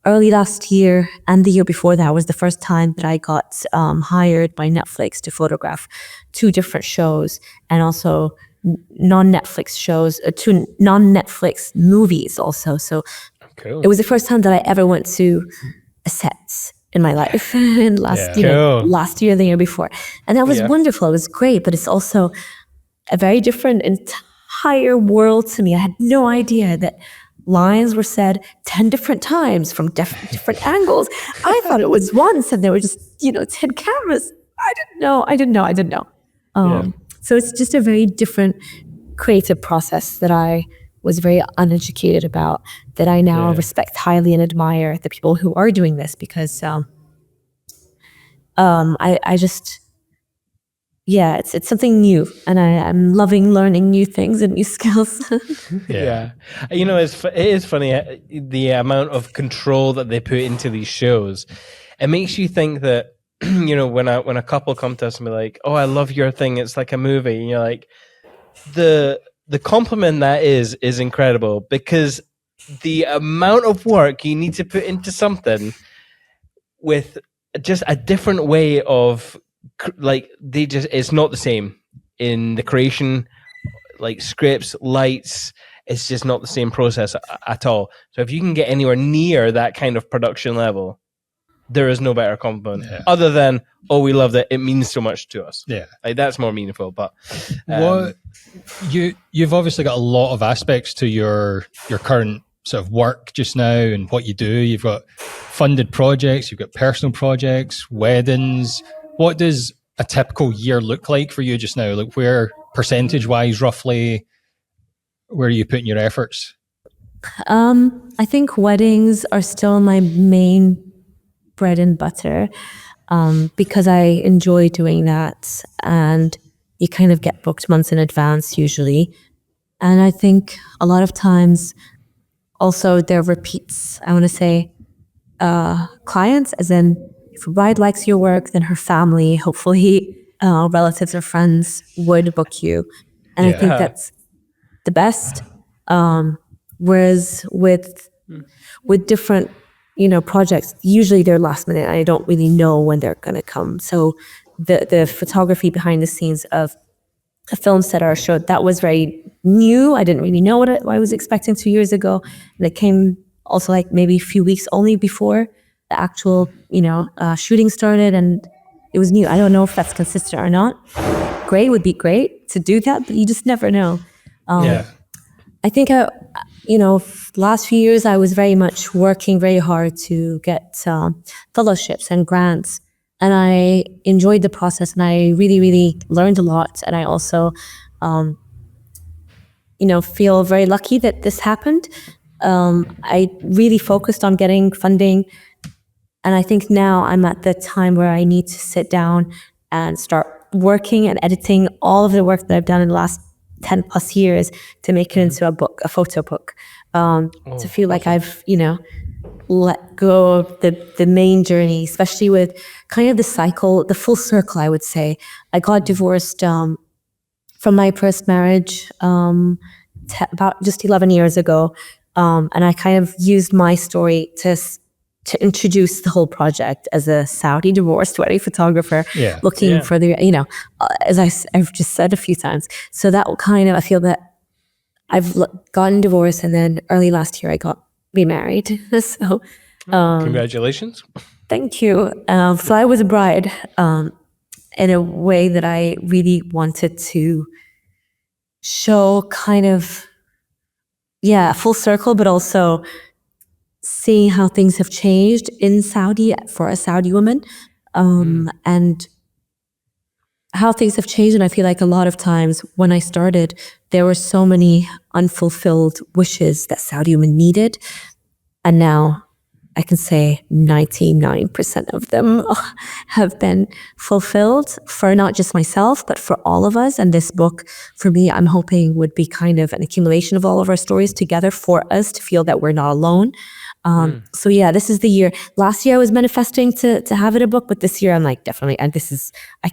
early last year and the year before that was the first time that I got hired by Netflix to photograph 2 different shows and also non-Netflix shows, 2 non-Netflix movies also. So It was the first time that I ever went to a set in my life and last year, the year before. And that was wonderful. It was great, but it's also a very different entire world to me. I had no idea that lines were said 10 different times from different angles. I thought it was once and there were just, 10 cameras. I didn't know. So it's just a very different creative process that I was very uneducated about, that I now respect highly and admire the people who are doing this because I just, yeah, it's something new, and I'm loving learning new things and new skills. Yeah. You know, it is funny the amount of control that they put into these shows. It makes you think that, you know, when a couple come to us and be like, "Oh, I love your thing. It's like a movie," and you're like, the compliment that is incredible, because the amount of work you need to put into something with just a different way of like it's not the same in the creation, like scripts, lights. It's just not the same process at all. So if you can get anywhere near that kind of production level, there is no better compliment other than, "Oh, we loved it. It means so much to us." Yeah, like that's more meaningful. But what you've obviously got a lot of aspects to your current sort of work just now and what you do. You've got funded projects, you've got personal projects, weddings. What does a typical year look like for you just now? Like, where percentage wise, roughly, where are you putting your efforts? I think weddings are still my main bread and butter, because I enjoy doing that, and you kind of get booked months in advance usually. And I think a lot of times also there are repeats. I want to say clients, as in if a bride likes your work, then her family, hopefully relatives or friends, would book you. And I think that's the best. Whereas with different, you know, projects, usually they're last minute. And I don't really know when they're going to come. So the photography behind the scenes of a film set or a show, that was very new. I didn't really know what I was expecting 2 years ago. And it came also like maybe a few weeks only before the actual, you know, shooting started, and it was new. I don't know if that's consistent or not. Great would be great to do that, but you just never know. I think, you know, last few years I was very much working very hard to get fellowships and grants, and I enjoyed the process, and I really, really learned a lot. And I also, you know, feel very lucky that this happened. I really focused on getting funding, and I think now I'm at the time where I need to sit down and start working and editing all of the work that I've done in the last 10 plus years to make it into a book, a photo book, to feel like I've, you know, let go of the main journey, especially with kind of the cycle, the full circle, I would say. I got divorced from my first marriage about just 11 years ago. And I kind of used my story to introduce the whole project as a Saudi divorced wedding photographer, looking for the, you know, as I've just said a few times. So that kind of, I feel that I've gotten divorced, and then early last year I got remarried. So, congratulations. Thank you. So I was a bride in a way that I really wanted to show kind of, full circle, but also seeing how things have changed in Saudi for a Saudi woman, and how things have changed. And I feel like a lot of times when I started, there were so many unfulfilled wishes that Saudi women needed. And now I can say 99% of them have been fulfilled, for not just myself, but for all of us. And this book, for me, I'm hoping would be kind of an accumulation of all of our stories together for us to feel that we're not alone. So yeah, this is the year. Last year I was manifesting to have it a book, but this year I'm like, definitely, and this is,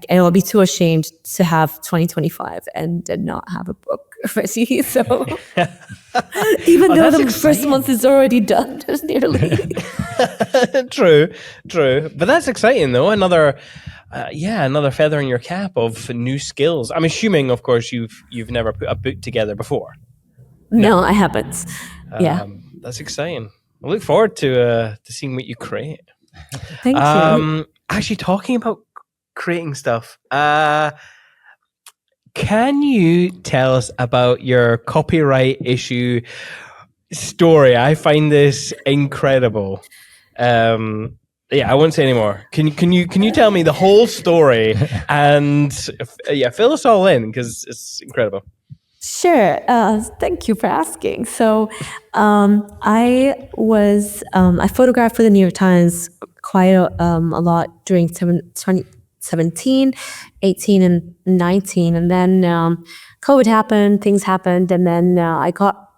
I'll be too ashamed to have 2025 and not have a book ready. So even though the first month is already done, there's nearly. True. But that's exciting though. Another feather in your cap of new skills. I'm assuming, of course, you've never put a book together before. No, I haven't. That's exciting. I look forward to seeing what you create. Thank you. Actually, talking about creating stuff, can you tell us about your copyright issue story? I find this incredible. I won't say anymore. Can you tell me the whole story and fill us all in, because it's incredible. Sure. Thank you for asking. So I photographed for the New York Times quite a lot during 17, 18, and 19. And then COVID happened, things happened, and then I got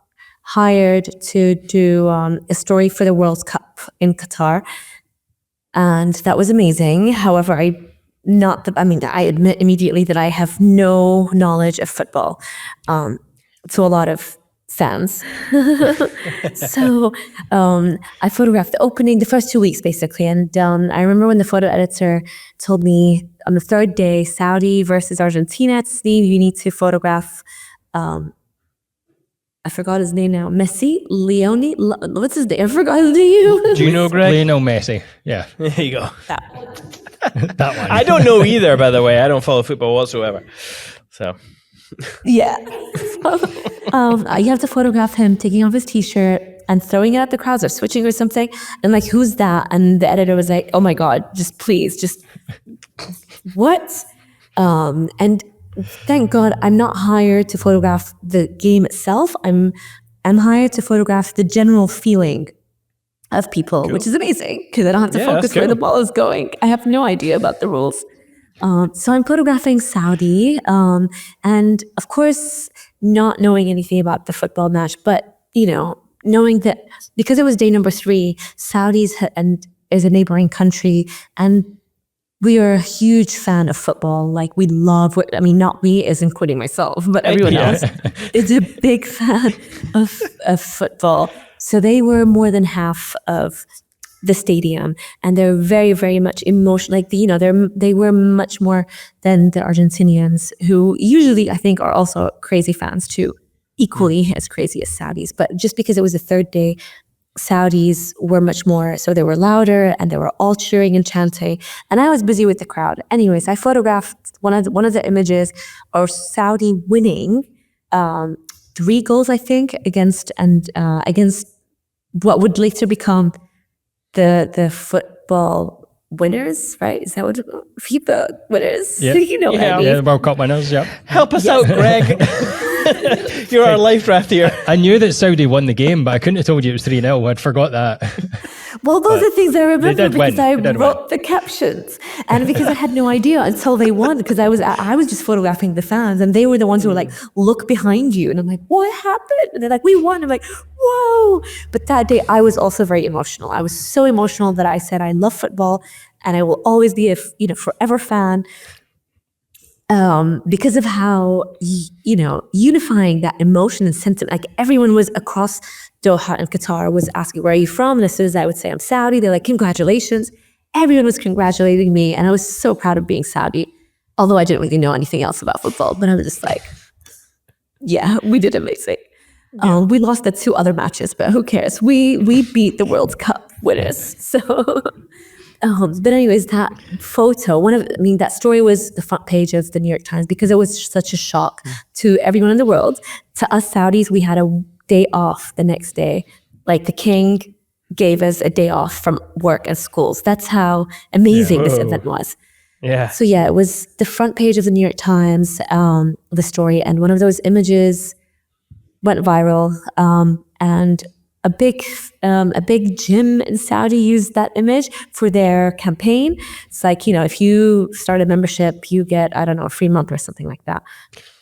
hired to do a story for the World Cup in Qatar. And that was amazing. However, I admit immediately that I have no knowledge of football to a lot of fans. So I photographed the opening, the first 2 weeks basically. And I remember when the photo editor told me on the third day, Saudi versus Argentina, Tasneem, you need to photograph, I forgot his name now, what's his name? I forgot his name. Do you know, Greg? Lionel Messi. Yeah. There you go. That one. I don't know either, by the way. I don't follow football whatsoever. So... Yeah. You have to photograph him taking off his t-shirt and throwing it at the crowds or switching or something. And like, who's that? And the editor was like, oh my God, just please, just what? And thank God I'm not hired to photograph the game itself. I'm hired to photograph the general feeling of people, which is amazing because I don't have to focus where the ball is going. I have no idea about the rules. So I'm photographing Saudi, and of course, not knowing anything about the football match, but, knowing that because it was day number 3, Saudi's is a neighboring country, and we are a huge fan of football. Like, we love, not we as including myself, but everyone else is a big fan of football. So they were more than half of the stadium, and they're very, very much emotional. Like, they were much more than the Argentinians, who usually I think are also crazy fans too, equally as crazy as Saudis. But just because it was the third day, Saudis were much more, so they were louder and they were all cheering and chanting. And I was busy with the crowd. Anyways, I photographed one of the images of Saudi winning 3 goals, I think, against what would later become the football winners, right? Is that what FIFA winners? Yeah. What I mean. Yeah, the World Cup winners, yeah. Help us out, Greg. You're our life raft here. I knew that Saudi won the game, but I couldn't have told you it was 3-0. I'd forgot that. Well, those are things I remember because I wrote wrote the captions, and because I had no idea until they won, because I was just photographing the fans, and they were the ones who were like, "Look behind you," and I'm like, "What happened?" And they're like, "We won." I'm like, "Whoa!" But that day, I was also very emotional. I was so emotional that I said, "I love football, and I will always be a forever fan." Because of how, unifying that emotion and sentiment, like everyone was across Doha and Qatar was asking, where are you from? And as soon as I would say I'm Saudi, they're like, congratulations. Everyone was congratulating me. And I was so proud of being Saudi, although I didn't really know anything else about football, but I was just like, yeah, we did amazing. Yeah. We lost the 2 other matches, but who cares? We beat the World Cup winners. So... but anyways, that photo, that story was the front page of the New York Times because it was such a shock to everyone in the world. To us Saudis, we had a day off the next day. Like, the king gave us a day off from work and schools. That's how amazing this event was. Yeah. So yeah, it was the front page of the New York Times, the story, and one of those images went viral, and a big gym in Saudi used that image for their campaign. It's like, if you start a membership, you get, I don't know, a free month or something like that.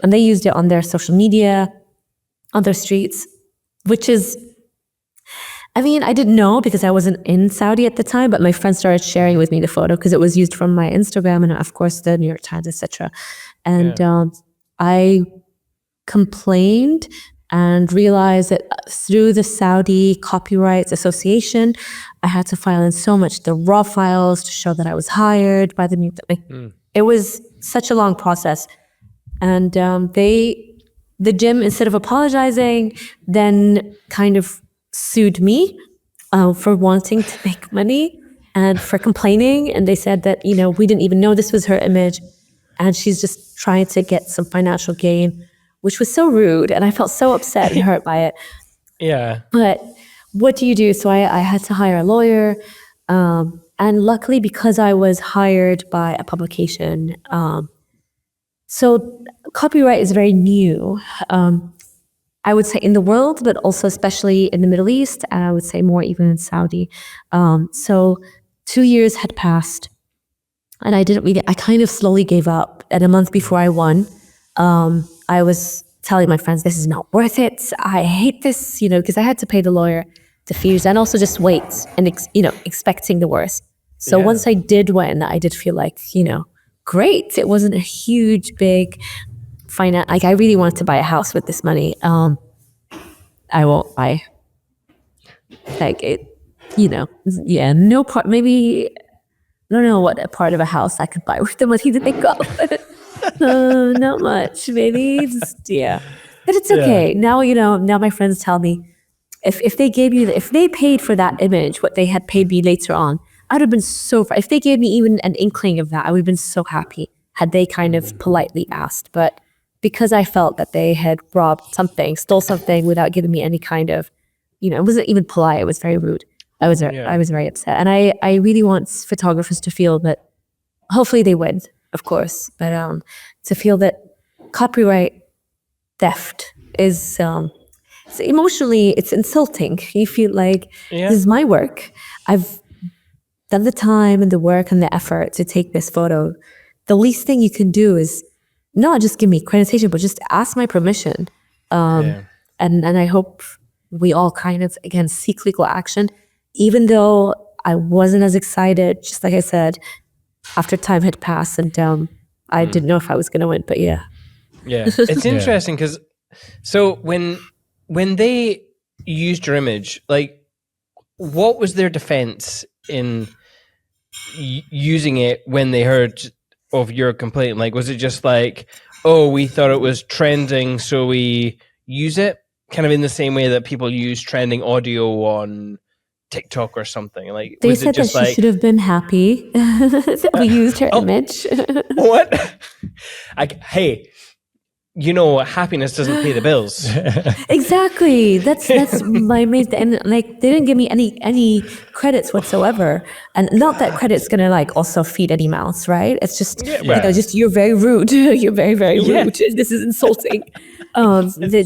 And they used it on their social media, on their streets, which is, I didn't know because I wasn't in Saudi at the time, but my friends started sharing with me the photo because it was used from my Instagram and of course the New York Times, etc. And I complained and realized that through the Saudi Copyrights Association, I had to file in so much the raw files to show that I was hired by the It was such a long process. And the gym, instead of apologizing, then kind of sued me for wanting to make money and for complaining. And they said that, we didn't even know this was her image and she's just trying to get some financial gain, which was so rude, and I felt so upset and hurt by it. Yeah. But what do you do? So I had to hire a lawyer, and luckily because I was hired by a publication, so copyright is very new, I would say in the world, but also especially in the Middle East, and I would say more even in Saudi. So 2 years had passed. And I kind of slowly gave up. And a month before I won, I was telling my friends, this is not worth it. I hate this, because I had to pay the lawyer the fees and also just wait and, expecting the worst. So once I did win, I did feel like, great. It wasn't a huge, big finance. Like I really wanted to buy a house with this money. I won't buy. Like it, no part, maybe, I don't know what a part of a house I could buy with the money that they got. Not much, maybe. But it's okay. Now, now my friends tell me, if they paid for that image, what they had paid me later on, I would have been if they gave me even an inkling of that, I would have been so happy had they kind of politely asked. But because I felt that they had stole something without giving me any kind of, it wasn't even polite, it was very rude. I was very upset. And I really want photographers to feel that, hopefully they win, of course, but to feel that copyright theft is, emotionally, it's insulting. You feel like, this is my work. I've done the time and the work and the effort to take this photo. The least thing you can do is not just give me accreditation, but just ask my permission. And I hope we all kind of, again, seek legal action, even though I wasn't as excited, just like I said, after time had passed and I didn't know if I was going to win, but yeah. Yeah, it's interesting because, so when they used your image, like, what was their defense in using it when they heard of your complaint? Like, was it just like, oh, we thought it was trending, so we use it? Kind of in the same way that people use trending audio on TikTok or something. Like, they said that she should have been happy that we used her image. What? Hey, happiness doesn't pay the bills. Exactly. That's my main thing. And like, they didn't give me any credits whatsoever. And not that credit's gonna like also feed any mouths, right? It's just, you're very rude. You're very, very rude. This is insulting.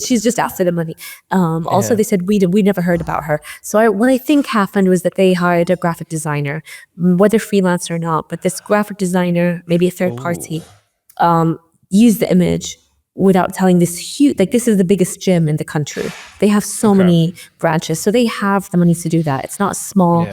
She's just after the money. Also, they said we never heard about her. So what I think happened was that they hired a graphic designer, whether freelance or not, but this graphic designer, maybe a third party, used the image without telling this huge, like this is the biggest gym in the country. They have so many branches. So they have the money to do that. It's not small,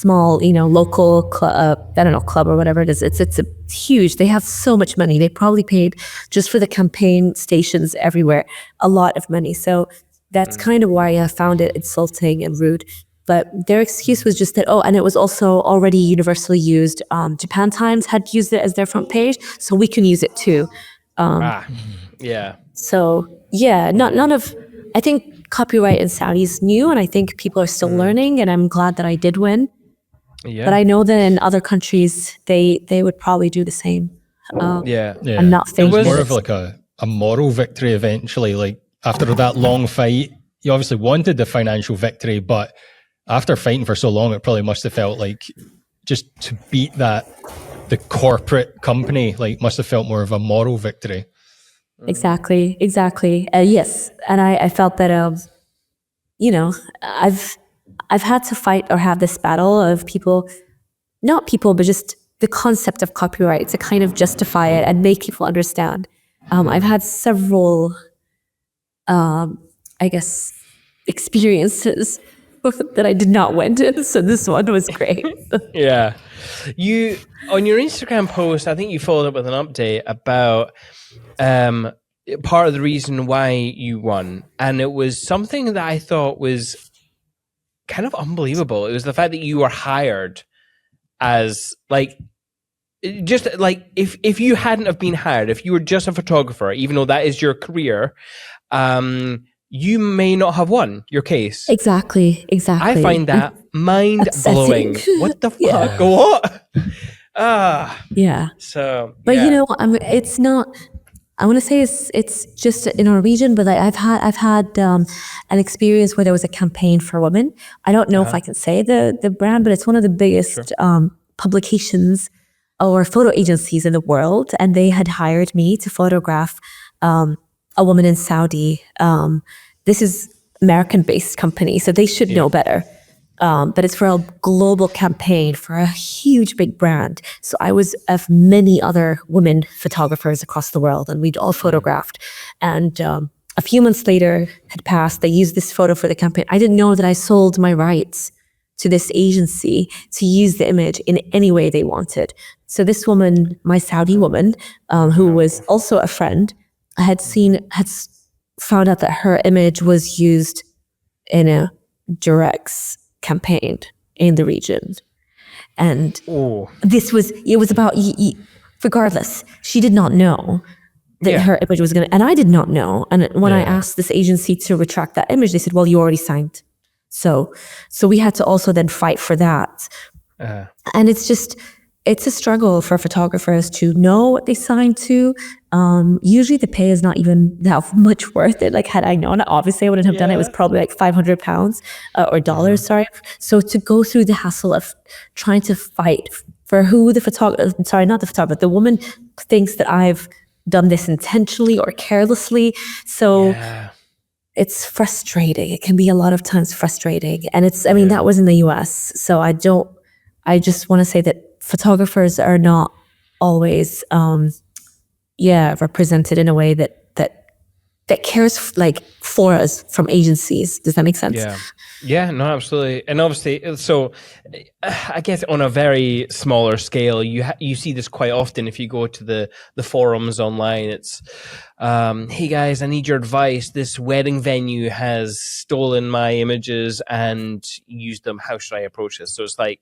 local club, club or whatever it is. It's a huge, they have so much money. They probably paid just for the campaign stations everywhere, a lot of money. So that's kind of why I found it insulting and rude. But their excuse was just that, and it was also already universally used. Japan Times had used it as their front page, so we can use it too. So none of, I think copyright in Saudi is new, and I think people are still learning, and I'm glad that I did win. But I know that in other countries they would probably do the same. And not think it was more of like a moral victory eventually. Like after that long fight, you obviously wanted the financial victory, but after fighting for so long, it probably must have felt like just to beat the corporate company, like must have felt more of a moral victory. Exactly. Yes. And I felt that, I've had to fight or have this battle of but just the concept of copyright to kind of justify it and make people understand. I've had several, experiences that I did not win in, so this one was great. You, on your Instagram post, I think you followed up with an update about part of the reason why you won, and it was something that I thought was kind of unbelievable. It was the fact that you were hired as if you hadn't have been hired, if you were just a photographer, even though that is your career, you may not have won your case. Exactly. I find that mind-blowing. What the fuck? What? So, but it's not. I want to say it's just in our region, but I've had an experience where there was a campaign for women. I don't know if I can say the brand, but it's one of the biggest publications or photo agencies in the world, and they had hired me to photograph a woman in Saudi. This is American-based company, so they should know better. but it's for a global campaign for a huge big brand. So I was of many other women photographers across the world, and we'd all photographed. And a few months later had passed. They used this photo for the campaign. I didn't know that I sold my rights to this agency to use the image in any way they wanted. So this woman, my Saudi woman, who was also a friend, had found out that her image was used in a Durex campaign in the region. And it was about, regardless, she did not know that her image was going to, and I did not know. And when I asked this agency to retract that image, they said, well, you already signed. So we had to also then fight for that. And it's a struggle for photographers to know what they signed to. Usually the pay is not even that much worth it. Like, had I known it, obviously I wouldn't have done it. It was probably like £500 or dollars, sorry. So to go through the hassle of trying to fight for who the woman thinks that I've done this intentionally or carelessly. So it's frustrating. It can be a lot of times frustrating. And that was in the US. So I just want to say that photographers are not always, represented in a way that cares for us from agencies. Does that make sense? Yeah, no, absolutely. And obviously, so I guess on a very smaller scale, you see this quite often if you go to the forums online. It's, hey guys, I need your advice. This wedding venue has stolen my images and used them. How should I approach this? So it's like,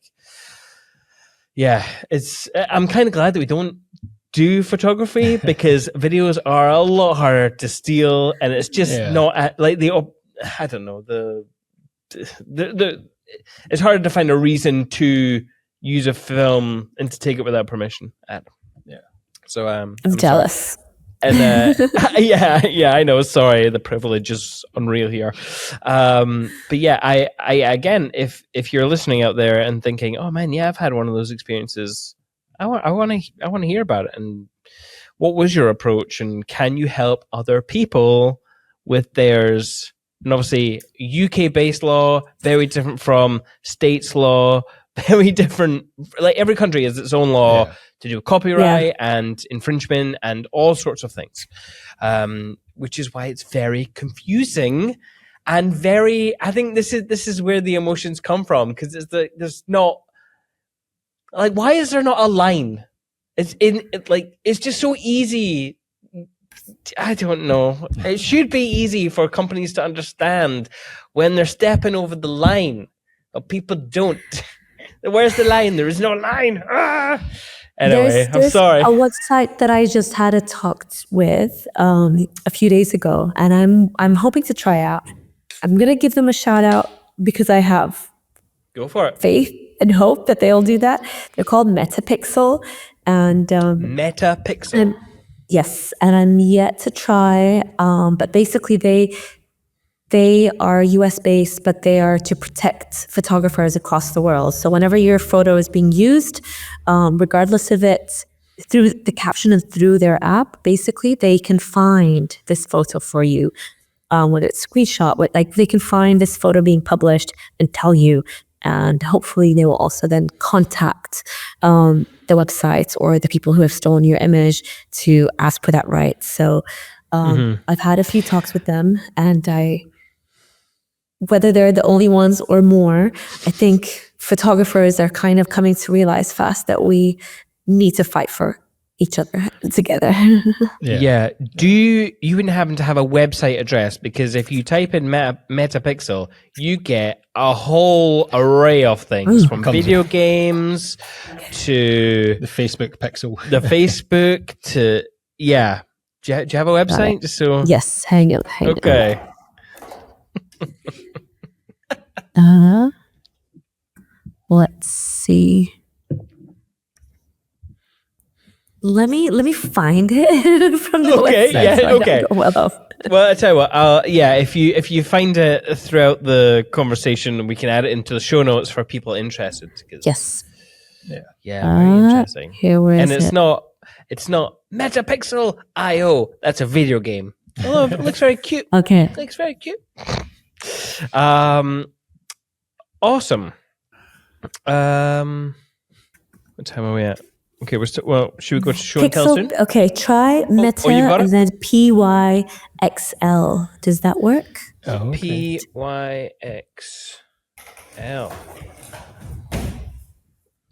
I'm kind of glad that we don't do photography because videos are a lot harder to steal, and it's just not I don't know, it's harder to find a reason to use a film and to take it without permission. So I'm jealous. Sorry. And I know. Sorry, the privilege is unreal here. But yeah, I again, if you're listening out there and thinking, oh man, I've had one of those experiences. I want to hear about it. And what was your approach? And can you help other people with theirs? And obviously, UK-based law very different from states' law. Very different. Like every country has its own law to do with copyright and infringement and all sorts of things, which is why it's very confusing and very. I think this is where the emotions come from, because there's not, like, why is there not a line? It's just so easy. I don't know. It should be easy for companies to understand when they're stepping over the line, but people don't. Where's the line? There is no line. Anyway, I'm sorry. A website that I just had a talk with a few days ago, and I'm hoping to try out. I'm gonna give them a shout out because I have go for it. Faith and hope that they'll do that. They're called Metapixel, and Metapixel. And, yes, and I'm yet to try. But basically, they are US based, but they are to protect photographers across the world. So whenever your photo is being used, regardless of it, through the caption and through their app, basically they can find this photo for you, whether it's screenshot, they can find this photo being published and tell you. And hopefully they will also then contact the websites or the people who have stolen your image to ask for that right. So I've had a few talks with them, and whether they're the only ones or more, I think photographers are kind of coming to realize fast that we need to fight for each other together. Yeah. Do you wouldn't happen to have a website address? Because if you type in Metapixel, you get a whole array of things, from video games to the Facebook pixel. The Facebook to, do you have a website? Just so. Yes, hang on. Okay. Let's see. Let me find it from the website. Okay. Well, I tell you what. If you find it throughout the conversation, we can add it into the show notes for people interested. Yes. Very interesting. And it's not Metapixel IO. That's a video game. Oh, it looks very cute. Okay. It looks very cute. Awesome. What time are we at? Okay, should we go to show and tell soon? Okay, try Meta you got it? and then PYXL. Does that work? Oh, okay. PYXL.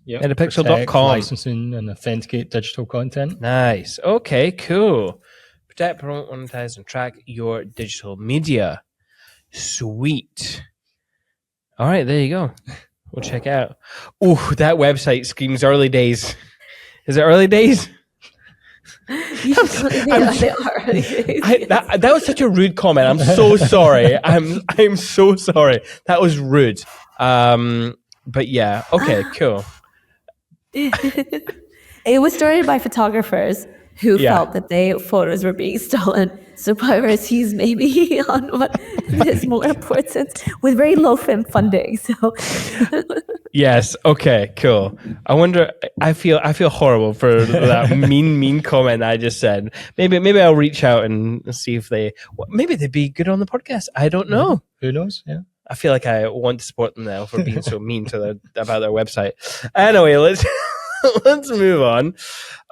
Yep. Metapixel.com. Protect, licensing and authenticate digital content. Nice. Okay, cool. Protect, promote, monetize, and track your digital media. Sweet. All right, there you go. We'll check it out. Oh, that website screams early days. Is it early days? That was such a rude comment. I'm so sorry. I'm so sorry. That was rude. But yeah, okay, cool. It was started by photographers who felt that their photos were being stolen. So piracies maybe on what is more important with very low film funding. So yes, okay, cool. I wonder. I feel horrible for that mean comment I just said. Maybe I'll reach out and see if maybe they'd be good on the podcast. I don't know. Who knows? Yeah. I feel like I want to support them now for being so mean to about their website. Anyway, let's move on.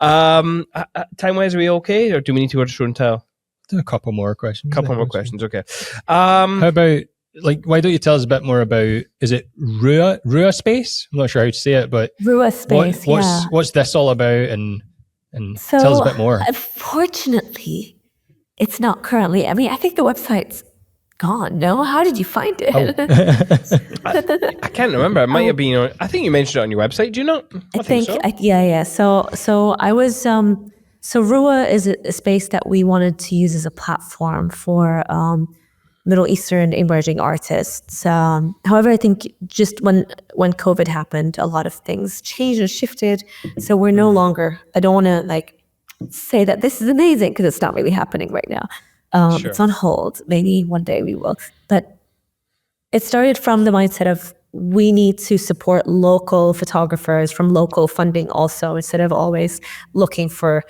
Time wise, are we okay, or do we need to go to show and tell? A couple more questions. Okay. How about, why don't you tell us a bit more about, is it Rua Space? I'm not sure how to say it, but Rua Space, what's this all about, and so, tell us a bit more. Unfortunately, it's not currently. I mean, I think the website's gone. No, how did you find it? I can't remember. It might have been on, I think you mentioned it on your website. Do you not? I think so. Yeah. So I was. So Rua is a space that we wanted to use as a platform for Middle Eastern emerging artists. However, I think just when COVID happened, a lot of things changed and shifted. So we're no longer. I don't want to say that this is amazing because it's not really happening right now. Sure. It's on hold. Maybe one day we will. But it started from the mindset of we need to support local photographers from local funding also, instead of always looking for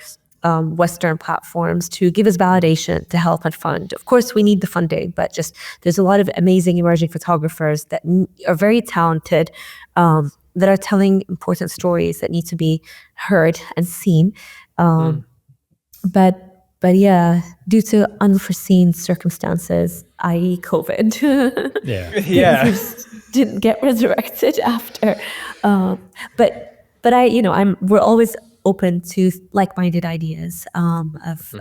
Western platforms to give us validation to help and fund. Of course, we need the funding, but just there's a lot of amazing emerging photographers that are very talented, that are telling important stories that need to be heard and seen. But yeah, due to unforeseen circumstances, i.e. COVID, things didn't get resurrected after. But we're always open to like-minded ideas of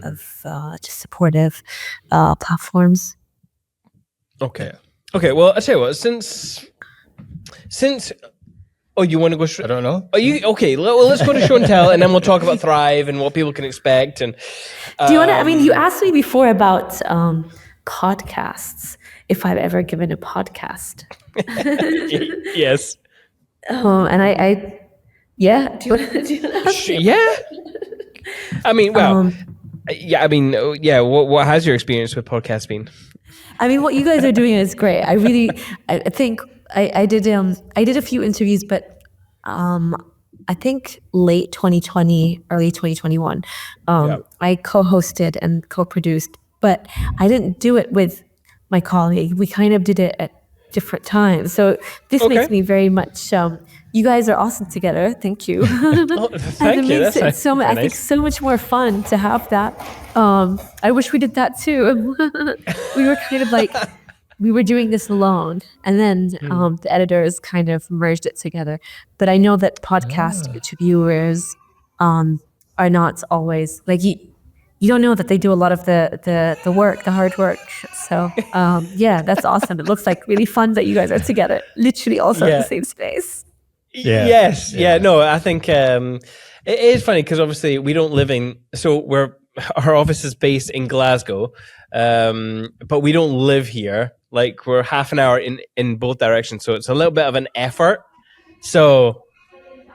just supportive platforms. Okay. Well, I tell you what. Since you want to go? I don't know. Are you okay? Well, let's go to show and tell, and then we'll talk about Thrive and what people can expect. And do you want to? I mean, you asked me before about podcasts. If I've ever given a podcast. Yes. And I yeah. Do you want to ask me? Yeah. I mean, well, What has your experience with podcasts been? I mean, what you guys are doing is great. I think I did a few interviews, but I think late 2020, early 2021, I co-hosted and co-produced, but I didn't do it with my colleague. We kind of did it at different times. So this makes me very much. You guys are awesome together. Thank you. Thank you. That's nice. I think so much more fun to have that. I wish we did that too. We were kind of we were doing this alone, and then the editors kind of merged it together. But I know that podcast interviewers are not always you don't know that they do a lot of the work, the hard work. So that's awesome. It looks like really fun that you guys are together, literally also in the same space. Yeah. Yes. Yeah. No, I think it is funny because obviously we don't live our office is based in Glasgow, but we don't live here. We're half an hour in both directions, so it's a little bit of an effort. So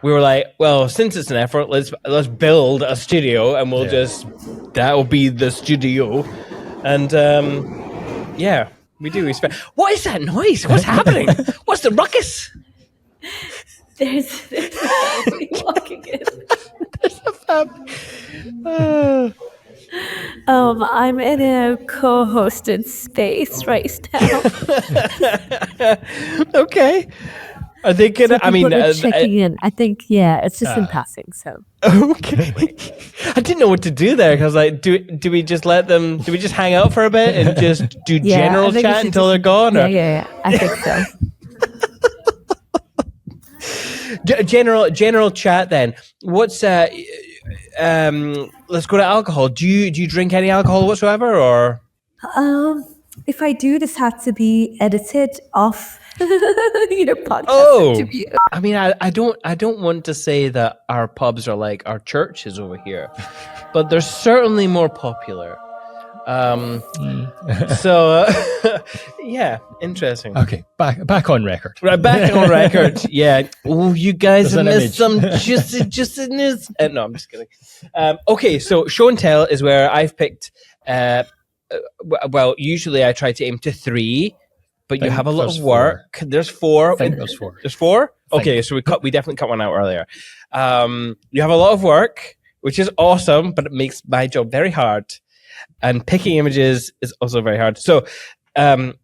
we were like, well, since it's an effort, let's build a studio, and that'll be the studio. And we do respect. What is that noise? What's happening? What's the ruckus? There's somebody walking in. There's a fam. I'm in a co-hosted space right now. Okay. Are they gonna? So people are checking in. I think, yeah, it's just in passing. So Okay. I didn't know what to do there because, like, do we just let them? Do we just hang out for a bit and just do yeah, general I think we chat should until just- they're gone? Yeah, or? yeah, yeah. I think so. General chat then. What's let's go to alcohol. Do you drink any alcohol whatsoever, or? If I do, this has to be edited off your podcast Oh, interview. I mean, I don't want to say that our pubs are like our churches over here, but they're certainly more popular. So yeah, interesting. Okay, back on record. Right, back on record. Yeah. Oh, you guys There's have an missed image. some juicy news. No, I'm just kidding. Okay, so show and tell is where I've picked. Well, usually I try to aim to 3, but you Think have a lot there's of work. There's 4. I think there's 4. There's 4. Think. Okay, so we definitely cut one out earlier. You have a lot of work, which is awesome, but it makes my job very hard. And picking images is also very hard. So I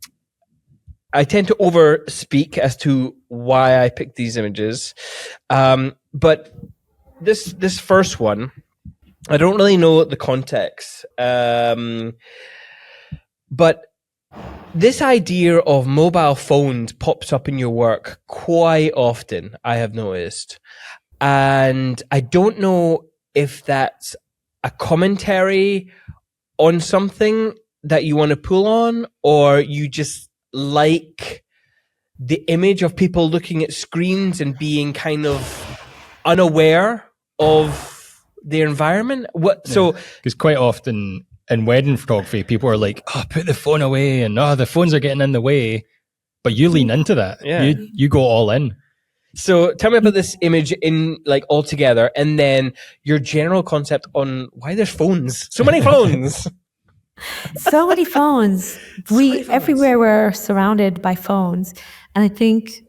tend to over speak as to why I picked these images. But this first one, I don't really know the context. But this idea of mobile phones pops up in your work quite often, I have noticed. And I don't know if that's a commentary on something that you want to pull on, or you just like the image of people looking at screens and being kind of unaware of their environment. So Because quite often in wedding photography, people are like, "Oh, put the phone away," and "Oh, the phones are getting in the way." But you lean into that. Yeah. You go all in. So tell me about this image in like altogether, and then your general concept on why there's phones. So many phones. So many phones. Everywhere we're surrounded by phones. And I think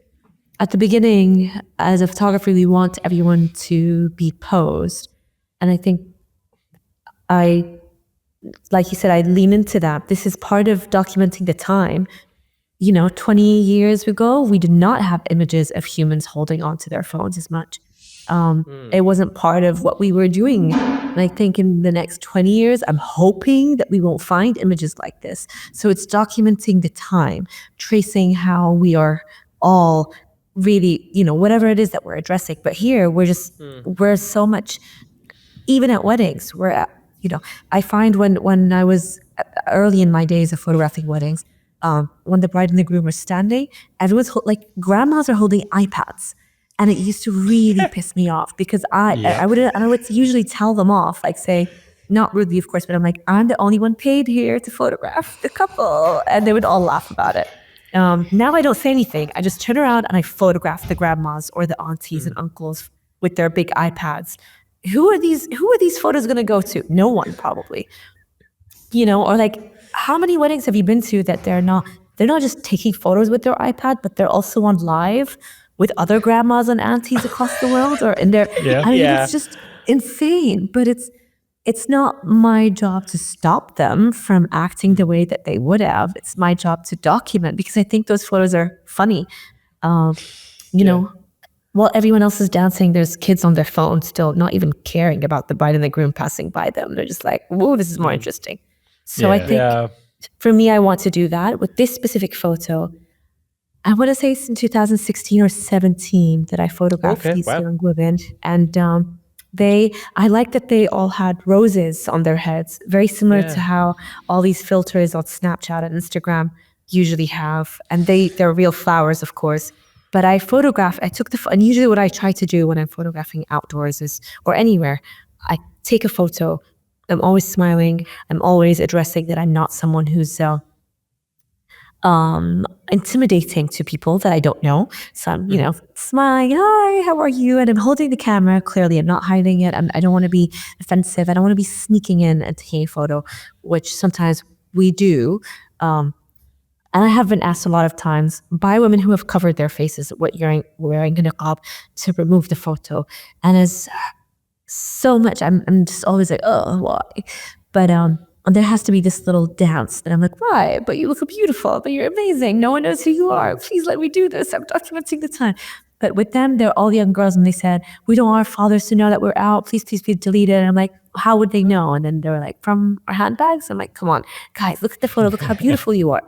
at the beginning, as a photographer, we want everyone to be posed. And I think like you said, I lean into that. This is part of documenting the time. 20 years ago, we did not have images of humans holding onto their phones as much. It wasn't part of what we were doing. And I think in the next 20 years, I'm hoping that we won't find images like this. So it's documenting the time, tracing how we are all really, whatever it is that we're addressing. But here, we're so much, even at weddings, I find when I was early in my days of photographing weddings, when the bride and the groom were standing, everyone's grandmas are holding iPads. And it used to really piss me off because I would usually tell them off, like say, not rudely, of course, but I'm like, I'm the only one paid here to photograph the couple. And they would all laugh about it. Now I don't say anything. I just turn around and I photograph the grandmas or the aunties and uncles with their big iPads. Who are these photos going to go to? No one, probably. Or like, how many weddings have you been to that they're not just taking photos with their iPad, but they're also on live with other grandmas and aunties across the world, or in their, it's just insane. But it's not my job to stop them from acting the way that they would have. It's my job to document, because I think those photos are funny. While everyone else is dancing, there's kids on their phone still not even caring about the bride and the groom passing by them. They're just like, whoa, this is more interesting. So I think for me, I want to do that with this specific photo. I want to say it's in 2016 or 17 that I photographed these young women. And I like that they all had roses on their heads, very similar to how all these filters on Snapchat and Instagram usually have. And they're real flowers, of course. But I took and usually what I try to do when I'm photographing outdoors or anywhere, I take a photo. I'm always smiling. I'm always addressing that I'm not someone who's intimidating to people that I don't know. So I'm, smiling, hi, how are you? And I'm holding the camera. Clearly, I'm not hiding it. I don't want to be offensive. I don't want to be sneaking in and taking a photo, which sometimes we do. And I have been asked a lot of times by women who have covered their faces, wearing a niqab, to remove the photo. And as so much, I'm just always like, oh, why? But and there has to be this little dance. And I'm like, why? But you look beautiful, but you're amazing. No one knows who you are. Please let me do this. I'm documenting the time. But with them, they're all young girls, and they said, we don't want our fathers to know that we're out. Please, please, please delete it. And I'm like, how would they know? And then they were like, from our handbags. I'm like, come on, guys, look at the photo. Look how beautiful you are.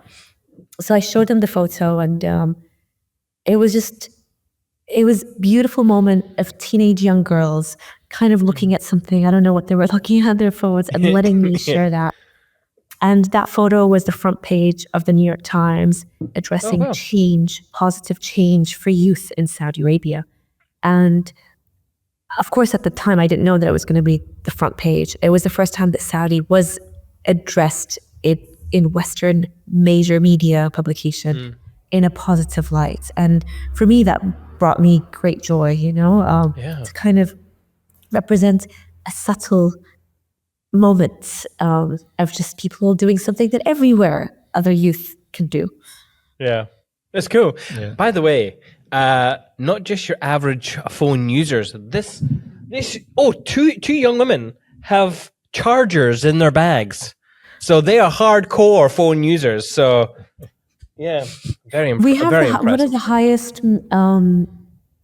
So I showed them the photo, and it was beautiful moment of teenage young girls kind of looking at something. I don't know what they were looking at their phones, and letting me share that. And that photo was the front page of the New York Times addressing change, positive change for youth in Saudi Arabia. And of course, at the time, I didn't know that it was going to be the front page. It was the first time that Saudi was addressed in Western major media publication in a positive light. And for me, that brought me great joy, to kind of represent a subtle moment of just people doing something that everywhere other youth can do. Yeah, that's cool. Yeah. By the way, not just your average phone users. Two young women have chargers in their bags, so they are hardcore phone users. So, yeah, very impressive. We have one of the highest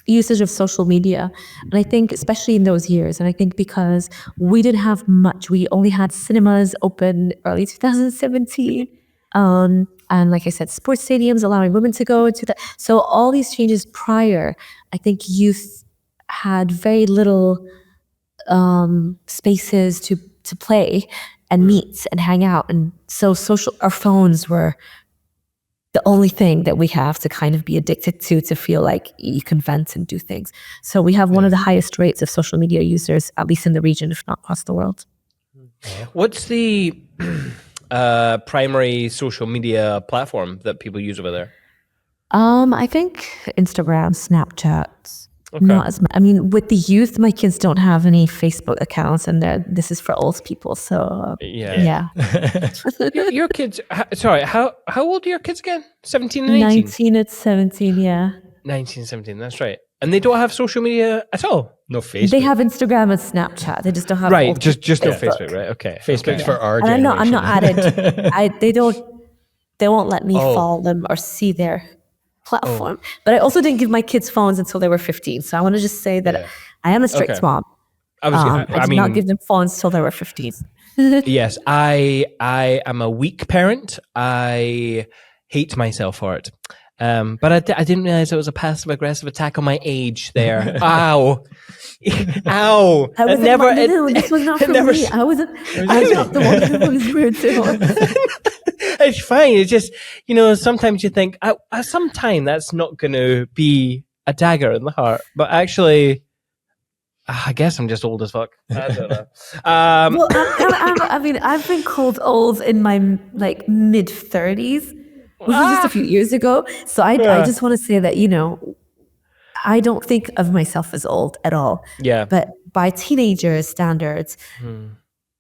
usage of social media, and I think especially in those years, and I think because we didn't have much, we only had cinemas open early 2017, and like I said, sports stadiums allowing women to go into that. So all these changes prior, I think youth had very little spaces to play and meet and hang out, and so our phones were the only thing that we have to kind of be addicted to feel like you can vent and do things. So we have one of the highest rates of social media users, at least in the region, if not across the world. What's the primary social media platform that people use over there? I think Instagram, Snapchat. Okay. Not as much. I mean, with the youth, my kids don't have any Facebook accounts, and this is for old people. So yeah. Your kids. Sorry, how old are your kids again? 17 and 18? 19 and 17. Yeah. 19, 17. That's right. And they don't have social media at all. No Facebook. They have Instagram and Snapchat. They just don't have just no Facebook, right? Okay. Facebook's for our generation. And I'm not added. They won't let me follow them or see their platform. But I also didn't give my kids phones until they were 15. So I want to just say that I am a strict mom. I did not give them phones till they were 15. Yes, I am a weak parent. I hate myself for it. But I didn't realize it was a passive-aggressive attack on my age there. Ow. Ow. No, this was not for me. I was not the one who was rude to. It's fine. It's just, sometimes you think, sometime that's not going to be a dagger in the heart. But actually, I guess I'm just old as fuck. I don't know. Well, I mean, I've been called old in my mid 30s, which was just a few years ago. So I just want to say that, I don't think of myself as old at all. Yeah. But by teenager standards,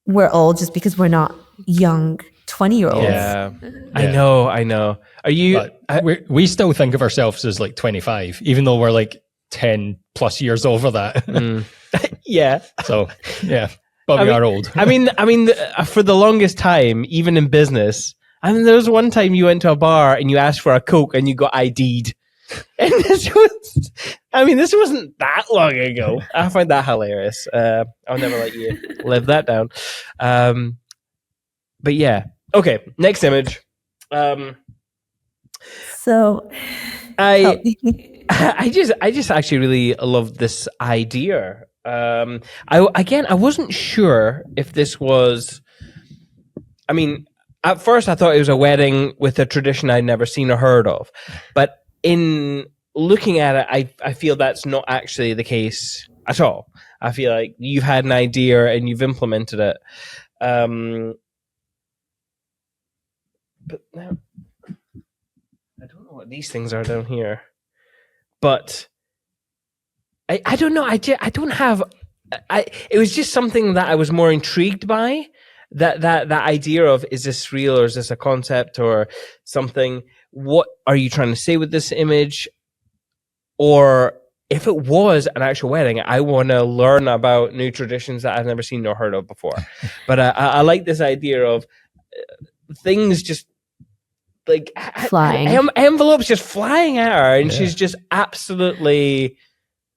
we're old just because we're not young 20-year-olds. Yeah. I know. Are you... we still think of ourselves as 25, even though we're 10 plus years over that. Yeah. So, yeah. But we are old. I mean, for the longest time, even in business, there was one time you went to a bar and you asked for a Coke and you got ID'd. And this wasn't that long ago. I find that hilarious. I'll never let you live that down. But yeah. Okay, next image. So I just actually really love this idea. I wasn't sure if this was. I mean, at first I thought it was a wedding with a tradition I'd never seen or heard of, but in looking at it, I feel that's not actually the case at all. I feel like you've had an idea and you've implemented it. But now, I don't know what these things are down here. But I don't know. I don't have. It was just something that I was more intrigued by. That idea of, is this real or is this a concept or something? What are you trying to say with this image? Or if it was an actual wedding, I want to learn about new traditions that I've never seen nor heard of before. But I like this idea of things just like Flying. envelopes just flying at her, and she's just absolutely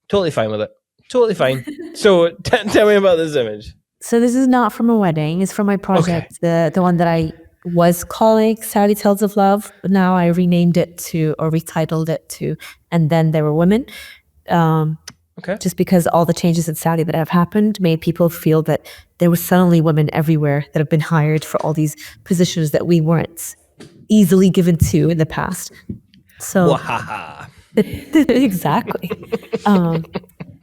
totally fine with it. Totally fine. So tell me about this image. So this is not from a wedding. It's from my project, the one that I was calling Saudi Tales of Love, but now I renamed it to, or retitled it to, And Then There Were Women. Just because all the changes in Saudi that have happened made people feel that there were suddenly women everywhere that have been hired for all these positions that we weren't easily given to in the past. So exactly.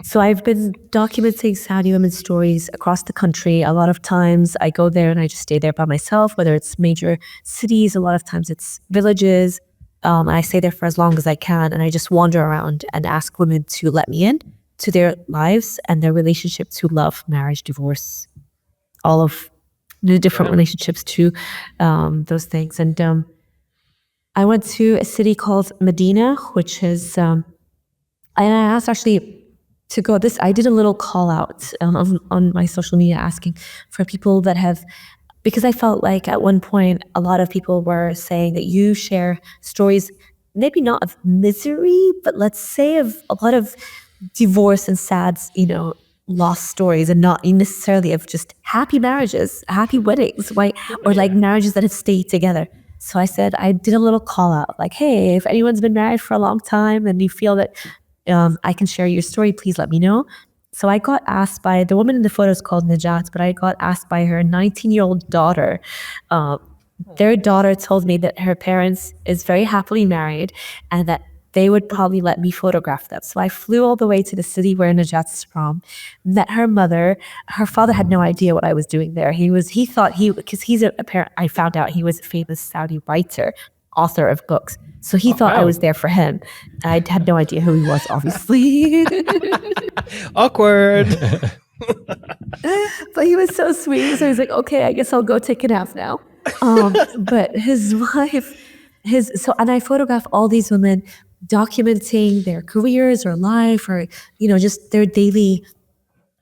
So I've been documenting Saudi women's stories across the country. A lot of times I go there and I just stay there by myself, whether it's major cities, a lot of times it's villages. And I stay there for as long as I can, and I just wander around and ask women to let me in to their lives and their relationship to love, marriage, divorce, all of the different relationships to those things. And I went to a city called Medina, which is, and I asked actually to go this. I did a little call out on my social media asking for people that have, because I felt like at one point a lot of people were saying that you share stories, maybe not of misery, but let's say of a lot of divorce and sad, lost stories, and not necessarily of just happy marriages, happy weddings, right? Or like marriages that have stayed together. So I said, I did a little call out like, hey, if anyone's been married for a long time and you feel that I can share your story, please let me know. So I got asked by, the woman in the photo is called Najat, but I got asked by her 19-year-old daughter. Their daughter told me that her parents is very happily married and that they would probably let me photograph them. So I flew all the way to the city where Najat's from, met her mother. Her father had no idea what I was doing there. He thought because he's a parent, I found out he was a famous Saudi writer, author of books. So he thought I was there for him. I had no idea who he was, obviously. Awkward. But he was so sweet. So he's like, okay, I guess I'll go take a nap now. But his wife, and I photograph all these women documenting their careers or life or, just their daily,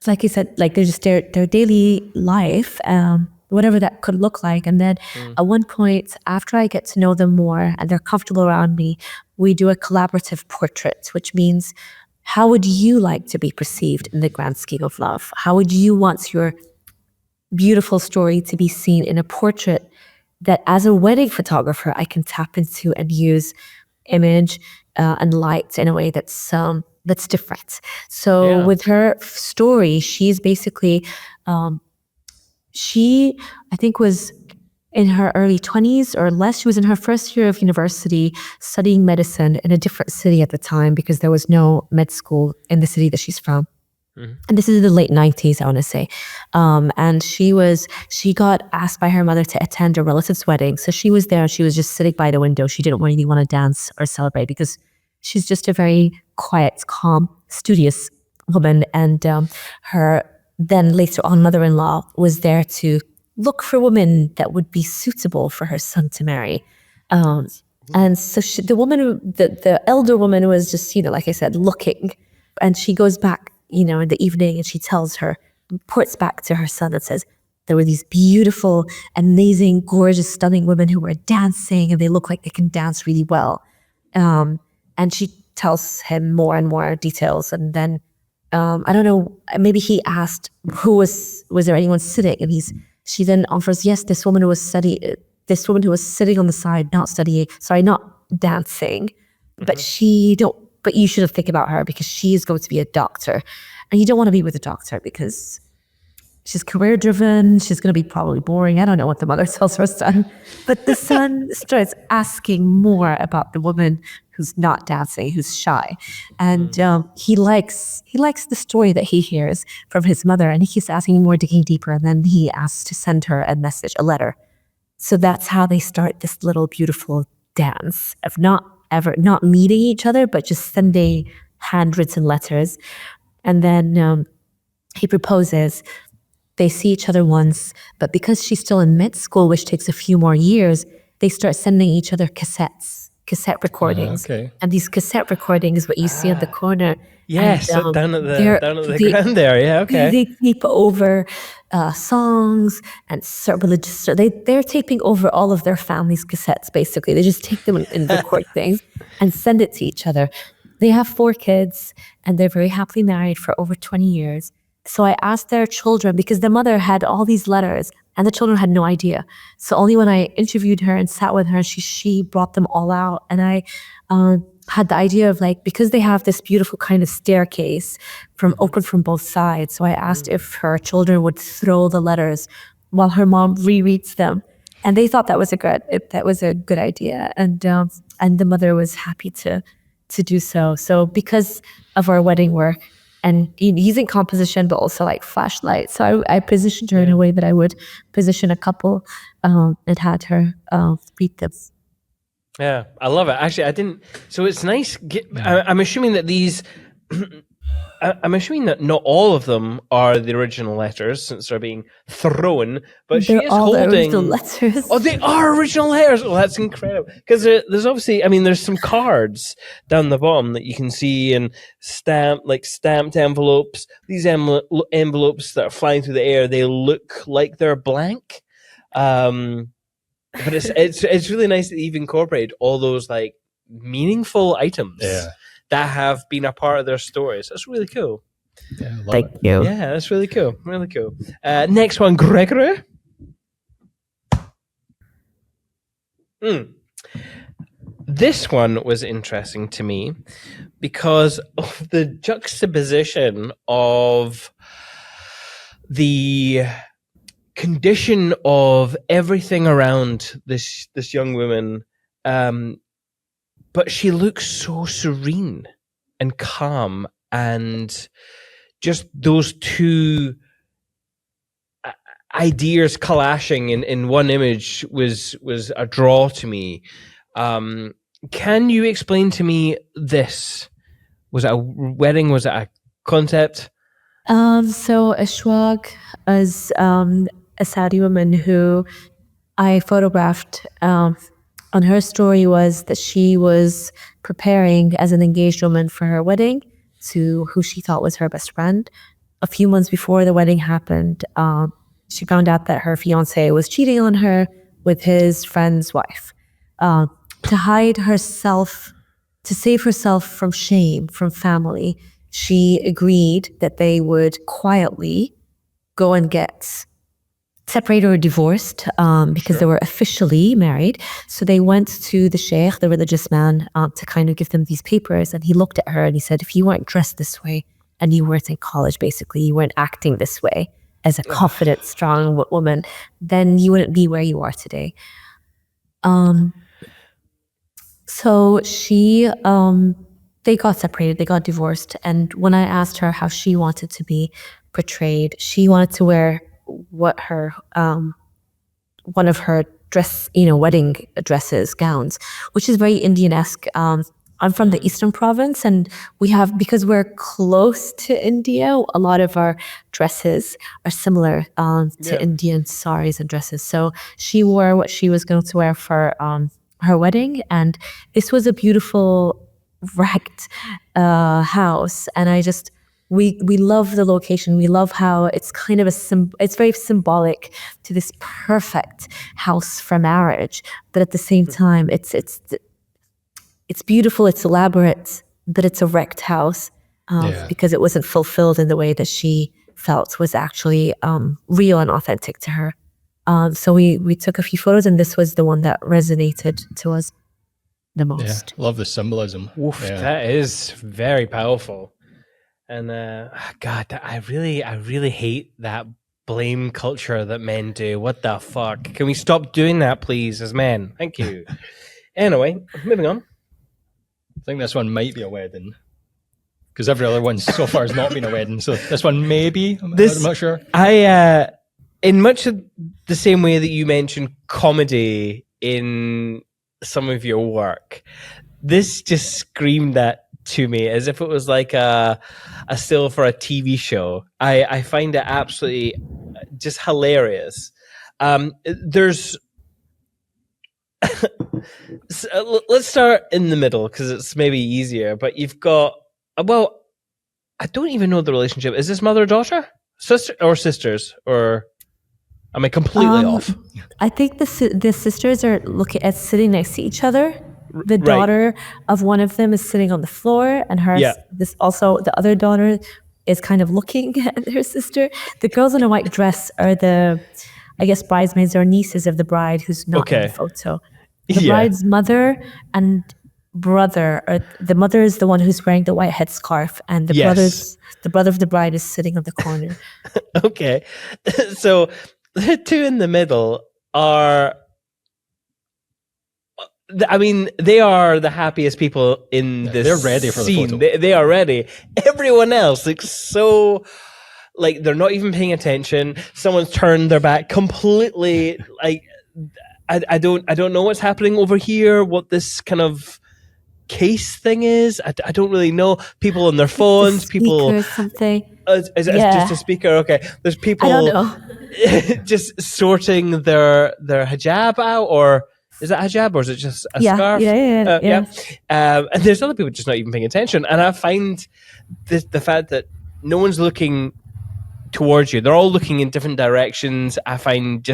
like I said, like they're just their daily life, whatever that could look like. And then at one point, after I get to know them more and they're comfortable around me, we do a collaborative portrait, which means, how would you like to be perceived in the grand scheme of love? How would you want your beautiful story to be seen in a portrait that as a wedding photographer, I can tap into and use image and light in a way that's different. So with her story, she's basically, she, I think, was in her early 20s or less. She was in her first year of university studying medicine in a different city at the time because there was no med school in the city that she's from. And this is the late 90s, I want to say. And she got asked by her mother to attend a relative's wedding. So she was there. She was just sitting by the window. She didn't really want to dance or celebrate because she's just a very quiet, calm, studious woman. And her then later on mother-in-law was there to look for women that would be suitable for her son to marry. And so the woman, the elder woman was just, like I said, looking. And she goes back, in the evening, and she reports back to her son and says, there were these beautiful, amazing, gorgeous, stunning women who were dancing, and they look like they can dance really well. And she tells him more and more details. And then, I don't know, maybe he asked, was there anyone sitting? And she then offers, yes, this woman who was sitting on the side, not dancing, but you should think about her because she is going to be a doctor. And you don't want to be with a doctor because she's career driven. She's going to be probably boring. I don't know what the mother tells her son. But the son starts asking more about the woman who's not dancing, who's shy. And he likes the story that he hears from his mother. And he keeps asking more, digging deeper. And then he asks to send her a message, a letter. So that's how they start this little beautiful dance of not meeting each other, but just sending handwritten letters. And then he proposes. They see each other once, but because she's still in med school, which takes a few more years, they start sending each other cassettes cassette recordings. Okay. And these cassette recordings, what you see in the corner. Yes, and, down at they're- the they- ground there. Yeah, okay. They tape over songs and religious. They're taping over all of their family's cassettes. Basically, they just take them and record things and send it to each other. They have 4 kids and they're very happily married for over 20 years. So I asked their children, because the mother had all these letters and the children had no idea. So only when I interviewed her and sat with her, she brought them all out. And I had the idea of like, because they have this beautiful kind of staircase open from both sides. So I asked if her children would throw the letters while her mom rereads them. And they thought that was a good idea. And the mother was happy to do so. So because of our wedding work and using composition, but also like flashlights. So I positioned her in a way that I would position a couple and had her read them. Yeah, I love it. Actually, I didn't. So it's nice. I'm assuming that these. I'm assuming that not all of them are the original letters, since they're being thrown. But she is all holding. the original letters. Oh, they are original letters. Oh, that's incredible. Because there's obviously, I mean, there's some cards down the bottom that you can see, and stamped envelopes. These envelopes that are flying through the air, they look like they're blank. But it's really nice that you've incorporated all those like meaningful items that have been a part of their stories. That's really cool. Yeah, Thank you. Yeah, that's really cool. Really cool. Next one, Gregory. This one was interesting to me because of the juxtaposition of the condition of everything around this young woman, but she looks so serene and calm, and just those two ideas clashing in one image was a draw to me. Can you explain to me this? Was it a wedding? Was it a concept? So Ashwag is a Saudi woman who I photographed. On her story was that she was preparing as an engaged woman for her wedding to who she thought was her best friend. A few months before the wedding happened, she found out that her fiance was cheating on her with his friend's wife. To hide herself, to save herself from shame, from family, she agreed that they would quietly go and get separated or divorced because they were officially married. So they went to the sheikh, the religious man, to kind of give them these papers. And he looked at her and he said, if you weren't dressed this way and you weren't in college, basically, you weren't acting this way as a confident, strong woman, then you wouldn't be where you are today. So they got separated, they got divorced. And when I asked her how she wanted to be portrayed, she wanted to wear what her, one of her wedding dresses, gowns, which is very Indian-esque. I'm from the Eastern Province, and because we're close to India, a lot of our dresses are similar to Indian saris and dresses. So she wore what she was going to wear for her wedding, and this was a beautiful wrecked house, and we love the location. We love how it's kind of it's very symbolic to this perfect house for marriage, but at the same time, it's beautiful, it's elaborate, but it's a wrecked house because it wasn't fulfilled in the way that she felt was actually real and authentic to her. So we took a few photos, and this was the one that resonated to us the most. Yeah, love the symbolism. Oof, that is very powerful. And God, I really hate that blame culture that men do. What the fuck? Can we stop doing that, please, as men? Thank you. Anyway, moving on. I think this one might be a wedding, because every other one so far has not been a wedding. So this one maybe. I'm not sure. In much of the same way that you mentioned comedy in some of your work, this just screamed that to me as if it was like a still for a TV show. I find it absolutely just hilarious. There's let's start in the middle because it's maybe easier. But you've got I don't even know the relationship. Is this mother-daughter, sister or sisters, or am I completely off? I think the sisters are sitting next to each other. The daughter of one of them is sitting on the floor, and the other daughter is kind of looking at her sister. The girls in a white dress are I guess bridesmaids or nieces of the bride who's not in the photo. The bride's mother and brother, or the mother is the one who's wearing the white headscarf, and the brother of the bride is sitting on the corner. Okay, so the two in the middle are, I mean, they are the happiest people in this They're ready for scene. the photo. They are ready. Everyone else looks so like they're not even paying attention. Someone's turned their back completely. Like I don't know what's happening over here. What this kind of case thing is. I don't really know. People on their phones. People or something. Is it just a speaker? Okay. There's people. I don't know. just sorting their hijab out, or is that hijab, or is it just a scarf? Yeah. And there's other people just not even paying attention. And I find the fact that no one's looking towards you. They're all looking in different directions. I find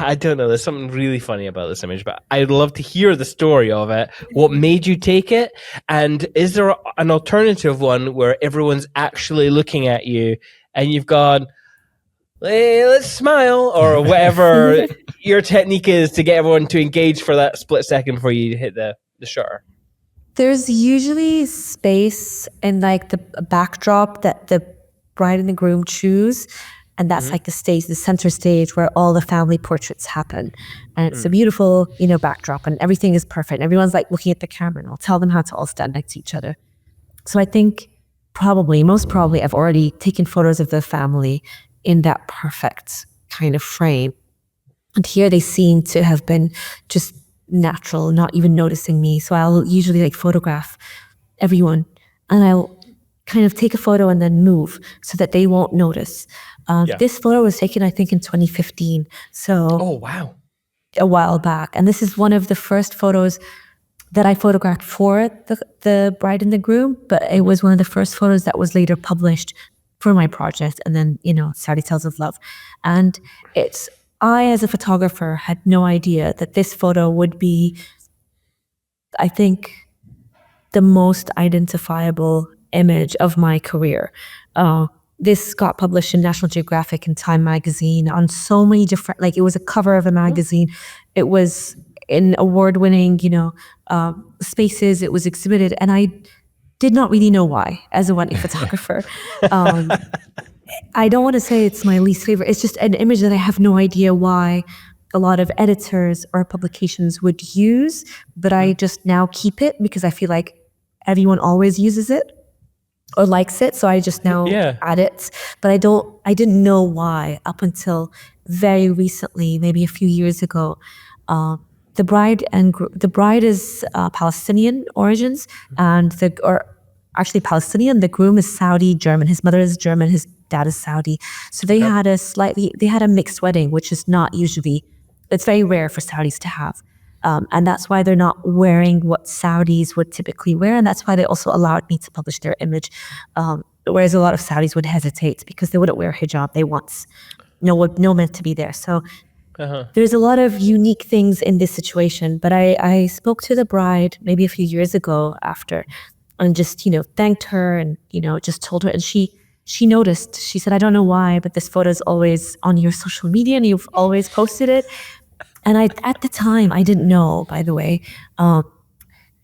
I don't know. There's something really funny about this image, but I'd love to hear the story of it. What made you take it? And is there an alternative one where everyone's actually looking at you and you've gone, hey, let's smile, or whatever your technique is to get everyone to engage for that split second before you hit the shutter? There's usually space in like the backdrop that the bride and the groom choose. And that's like the center stage where all the family portraits happen. And it's a beautiful, backdrop, and everything is perfect. And everyone's like looking at the camera, and I'll tell them how to all stand next to each other. So I think most probably I've already taken photos of the family in that perfect kind of frame. And here they seem to have been just natural, not even noticing me. So I'll usually photograph everyone, and I'll kind of take a photo and then move so that they won't notice. This photo was taken, I think, in 2015. So, oh wow, a while back. And this is one of the first photos that I photographed for the bride and the groom, but it was one of the first photos that was later published for my project. And then, Saudi Tales of Love. And I, as a photographer, had no idea that this photo would be, I think, the most identifiable image of my career. This got published in National Geographic and Time magazine on so many different, it was a cover of a magazine. It was in award-winning, spaces. It was exhibited, and I did not really know why as a wedding photographer. I don't want to say it's my least favorite. It's just an image that I have no idea why a lot of editors or publications would use, but I just now keep it because I feel like everyone always uses it or likes it, so I just now add it. But I didn't know why up until very recently, maybe a few years ago. The bride is Palestinian origins, actually Palestinian. The groom is Saudi German. His mother is German. His dad is Saudi. So they had a mixed wedding, which is not usually. It's very rare for Saudis to have. And that's why they're not wearing what Saudis would typically wear. And that's why they also allowed me to publish their image. Whereas a lot of Saudis would hesitate because they wouldn't wear hijab. They want no meant to be there. So there's a lot of unique things in this situation. But I spoke to the bride maybe a few years ago after and just, thanked her and, just told her. And she noticed. She said, I don't know why, but this photo is always on your social media and you've always posted it. And at the time, I didn't know, by the way, like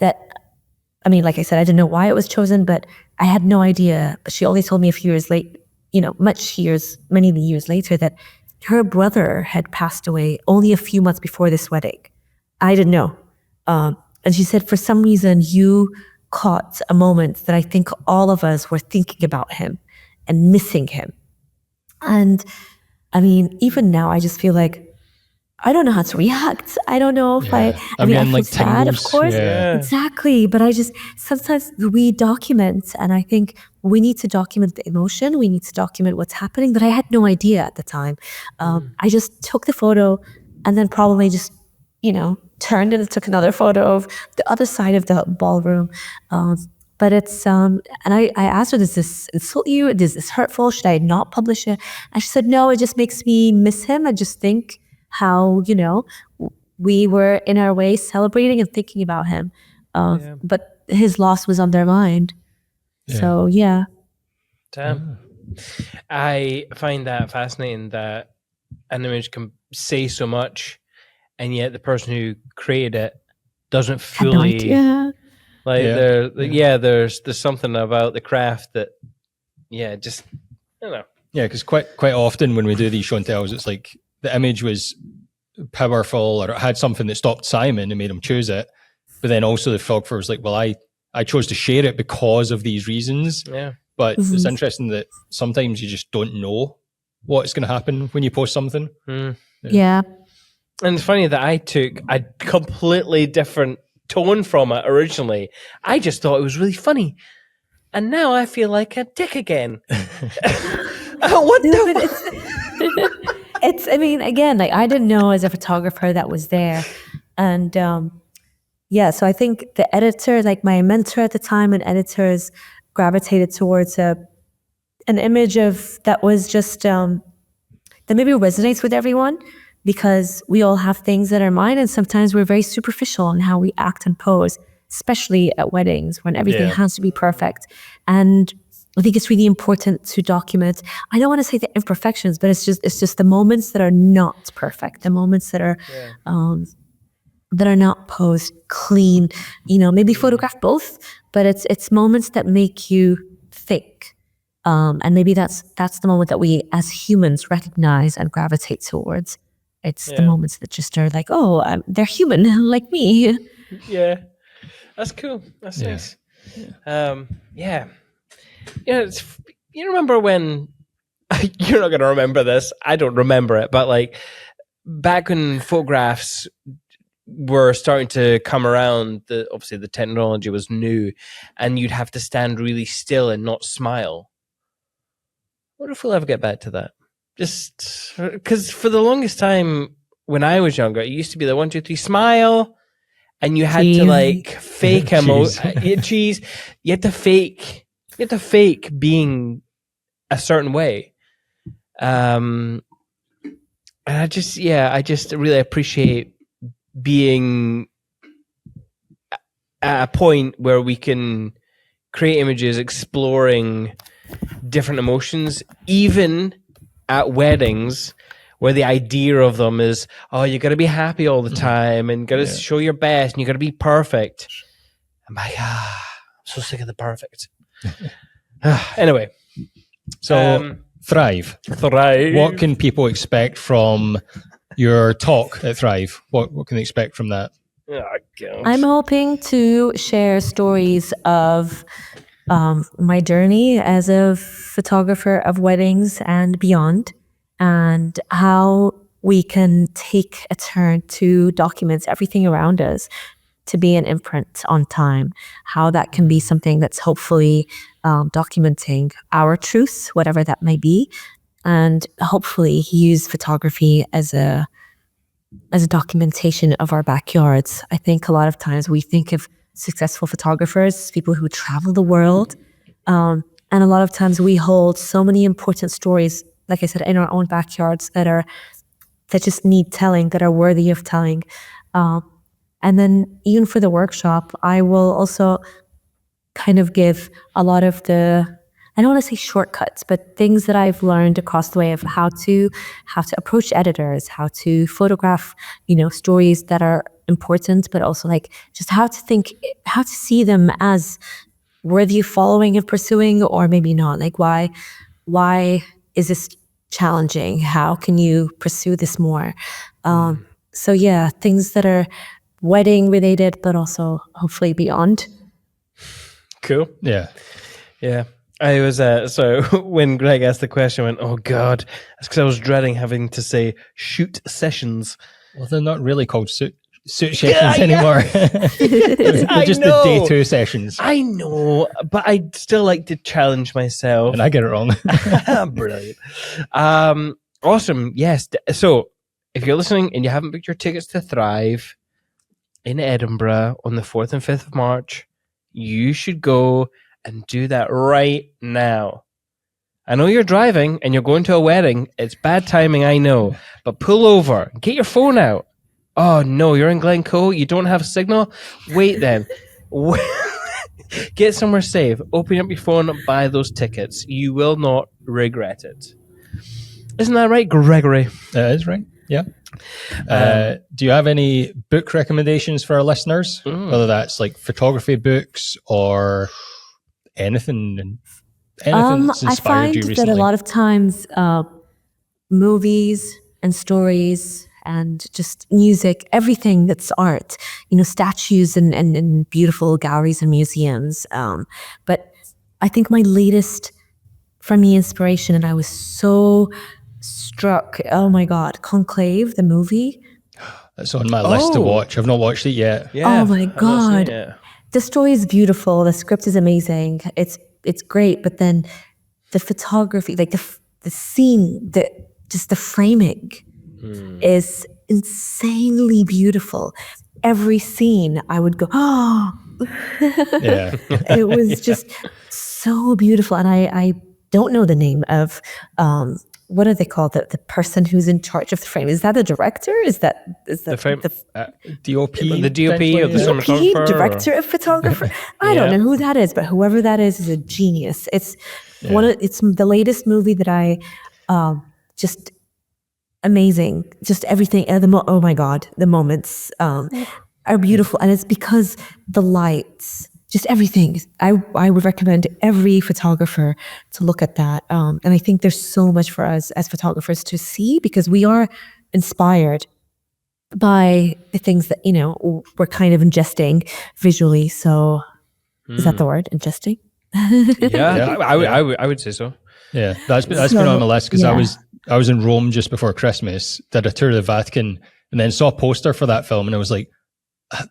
I said, I didn't know why it was chosen, but I had no idea. She only told me a few years late, many years later, that her brother had passed away only a few months before this wedding. I didn't know. And she said, for some reason, you caught a moment that I think all of us were thinking about him and missing him. And even now, I just feel like, I don't know how to react. I don't know if I feel sad, of course. Yeah. Exactly. But sometimes we document, and I think we need to document the emotion. We need to document what's happening. But I had no idea at the time. I just took the photo and then probably just, turned and took another photo of the other side of the ballroom. But it's, and I asked her, does this insult you? Is this hurtful? Should I not publish it? And she said, no, it just makes me miss him. I just think how, we were in our way celebrating and thinking about him. But his loss was on their mind. Yeah. So, yeah. Damn. I find that fascinating that an image can say so much, and yet the person who created it doesn't fully... There's something about the craft that, just, I don't know. Yeah, because quite often when we do these show and tells, it's like the image was powerful or it had something that stopped Simon and made him choose it. But then also the photographer was like, well, I chose to share it because of these reasons. Yeah. But it's interesting that sometimes you just don't know what's going to happen when you post something. Yeah. And it's funny that I took a completely different tone from it originally. I just thought it was really funny. And now I feel like a dick again. What the It's, I mean, again, like I didn't know as a photographer that was there. And so I think the editor, like my mentor at the time and editors gravitated towards an image of that was just, that maybe resonates with everyone because we all have things that are mine and sometimes we're very superficial in how we act and pose, especially at weddings when everything has to be perfect. And I think it's really important to document. I don't want to say the imperfections, but it's just the moments that are not perfect, the moments that are not posed clean. Maybe photograph both, but it's moments that make you think. And maybe that's the moment that we as humans recognize and gravitate towards. It's the moments that just are like, oh, they're human like me. Yeah, that's cool. That's nice. You remember when, you're not going to remember this, I don't remember it, but like back when photographs were starting to come around, obviously the technology was new and you'd have to stand really still and not smile. I wonder if we'll ever get back to that. Just because for the longest time when I was younger, it used to be the 1, 2, 3 smile, and you had to like fake cheese. You had to fake being a certain way. And I just really appreciate being at a point where we can create images exploring different emotions, even at weddings, where the idea of them is, oh, you got to be happy all the time and got to show your best and you got to be perfect. I'm like, I'm so sick of the perfect. Anyway, so Thrive. What can people expect from your talk at Thrive? What can they expect from that? Oh, gosh. I'm hoping to share stories of my journey as a photographer of weddings and beyond, and how we can take a turn to document everything around us, to be an imprint on time, how that can be something that's hopefully documenting our truths, whatever that may be, and hopefully use photography as a documentation of our backyards. I think a lot of times we think of successful photographers, people who travel the world, and a lot of times we hold so many important stories, like I said, in our own backyards that just need telling, that are worthy of telling. And then even for the workshop, I will also kind of give a lot of I don't want to say shortcuts, but things that I've learned across the way of how to approach editors, how to photograph, stories that are important, but also like just how to see them as worthy of following and pursuing, or maybe not. Like why is this challenging? How can you pursue this more? So yeah, things that are wedding related, but also hopefully beyond. Cool. Yeah. I was so when Greg asked the question, I went, "Oh God!" That's because I was dreading having to say shoot sessions. Well, they're not really called shoot sessions anymore. They're just the day 2 sessions. I know, but I'd still like to challenge myself. And I get it wrong. Brilliant. Awesome. Yes. So if you're listening and you haven't booked your tickets to Thrive in Edinburgh on the 4th and 5th of March, you should go and do that right now. I know you're driving and you're going to a wedding. It's bad timing, I know. But pull over. Get your phone out. Oh, no, you're in Glencoe. You don't have signal? Wait then. Get somewhere safe. Open up your phone. Buy those tickets. You will not regret it. Isn't that right, Gregory? That is right. Yeah. Do you have any book recommendations for our listeners? Whether that's like photography books or anything that's I inspired find you that recently? a lot of times movies and stories and just music, everything that's art, statues and beautiful galleries and museums. But I think my latest, for me, inspiration, and I was so struck, oh my God, Conclave, the movie. That's on my list to watch. I've not watched it yet. Oh my God. The story is beautiful. The script is amazing. It's great. But then the photography, like the scene, just the framing is insanely beautiful. Every scene I would go, oh, Yeah. it was just so beautiful. And I don't know the name of, what do they call the person who's in charge of the frame? Is that a director? Is that The frame, DOP? the DOP or the potentially? cinematographer? director of photographer? I don't know who that is, but whoever that is a genius. It's it's the latest movie that I just amazing. Just everything. Oh my God, the moments are beautiful, and it's because the lights, just everything. I would recommend every photographer to look at that. And I think there's so much for us as photographers to see, because we are inspired by the things that, we're kind of ingesting visually. So is that the word, ingesting? I would say so. Yeah, that's been on my list because I was in Rome just before Christmas, did a tour of the Vatican, and then saw a poster for that film, and I was like,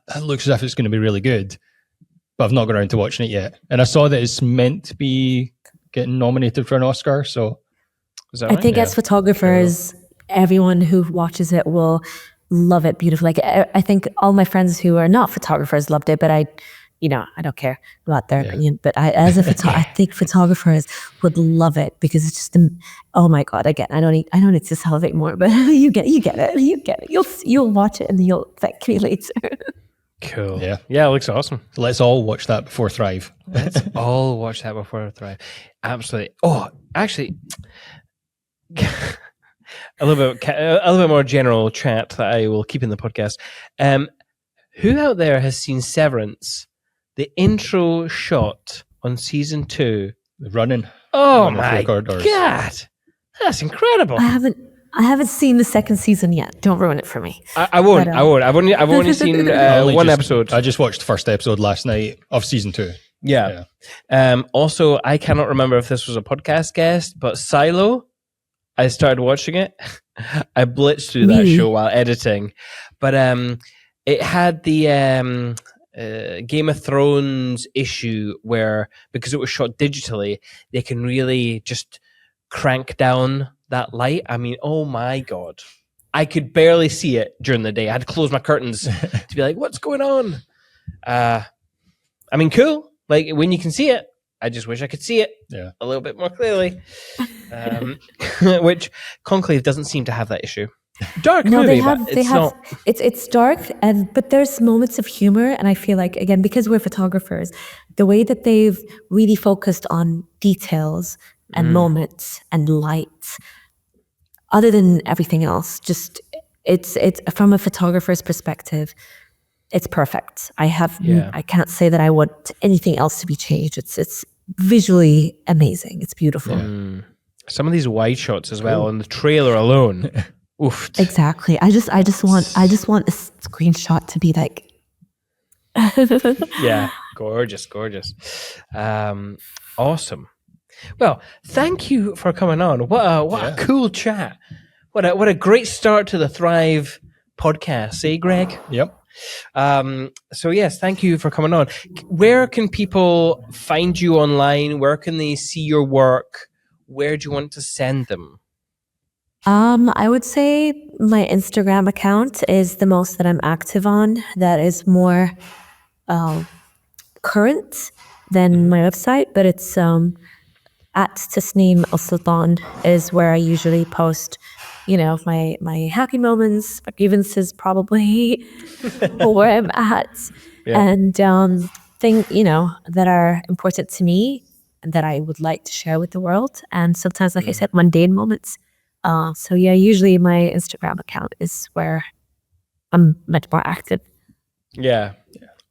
that looks as if it's going to be really good, but I've not got around to watching it yet. And I saw that it's meant to be getting nominated for an Oscar. So is that I right? think as photographers, everyone who watches it will love it beautifully. Like I think all my friends who are not photographers loved it, but I don't care about their opinion. But I think photographers would love it because it's just, oh my God! Again, I don't need to salivate more, but you get it. You'll watch it and you'll thank me later. Cool. Yeah, it looks awesome. So let's all watch that before Thrive. Let's all watch that before Thrive. Absolutely. Oh, actually, a little bit more general chat that I will keep in the podcast. Who out there has seen Severance? The intro shot on season 2. Running. Oh my God, that's incredible! I haven't seen the second season yet. Don't ruin it for me. I won't. I won't. I've only seen one episode. I just watched the first episode last night of season 2. Yeah. Also, I cannot remember if this was a podcast guest, but Silo, I started watching it. I blitzed through that show while editing, but it had the Game of Thrones issue where, because it was shot digitally, they can really just crank down that light. I mean, oh my God. I could barely see it during the day. I had to close my curtains to be like, what's going on? I mean, cool. Like, when you can see it, I just wish I could see it a little bit more clearly. Which Conclave doesn't seem to have that issue. Dark movie, it's dark, but there's moments of humor, and I feel like, again, because we're photographers, the way that they've really focused on details and moments and lights, other than everything else, just it's from a photographer's perspective, it's perfect. I can't say that I want anything else to be changed. It's visually amazing. It's beautiful. Some of these wide shots as well, and the trailer alone. Oof. Exactly. I just want a screenshot to be like gorgeous. Awesome. Well, thank you for coming on. What a cool chat. What a great start to the Thrive podcast, eh, Greg? Yep. So yes, thank you for coming on. Where can people find you online? Where can they see your work? Where do you want to send them? I would say my Instagram account is the most that I'm active on. That is more current than my website, but it's at Tasneem Alsultan is where I usually post, my happy moments, my grievances, probably, or where I'm at, and things that are important to me and that I would like to share with the world, and sometimes, like I said, mundane moments. So yeah, usually my Instagram account is where I'm much more active. Yeah.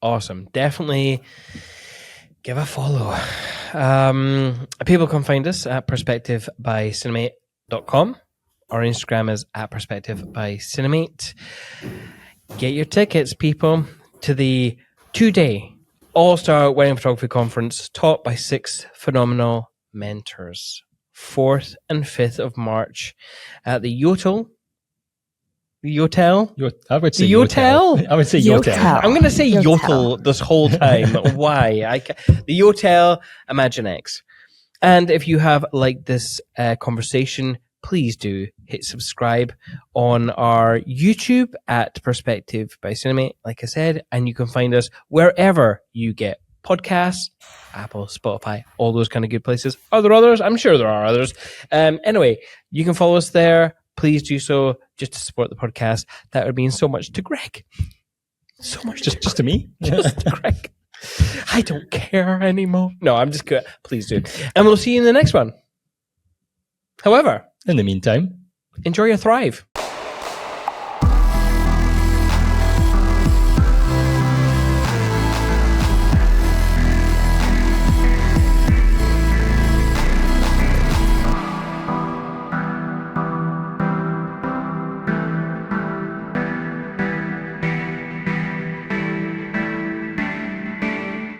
Awesome. Definitely give a follow. People can find us at perspectivebycinemate.com. Our Instagram is at perspectivebycinemate. Get your tickets, people, to the 2-day All-Star Wedding Photography Conference taught by 6 phenomenal mentors. 4th and 5th of March at the Yotel. I would say Yotel? I would say Yotel. Yotel. I'm going to say Yotel. Yotel this whole time. Why? The Yotel Imaginex. And if you have liked this conversation, please do hit subscribe on our YouTube at Perspective by Cinemate, like I said, and you can find us wherever you get podcasts, Apple, Spotify, all those kind of good places. Are there others? I'm sure there are others. Anyway, you can follow us there. Please do so just to support the podcast. That would mean so much to Greg. So much Just to me? just to Greg. I don't care anymore. No, I'm just good. Please do. And we'll see you in the next one. However, In the meantime, enjoy your Thrive.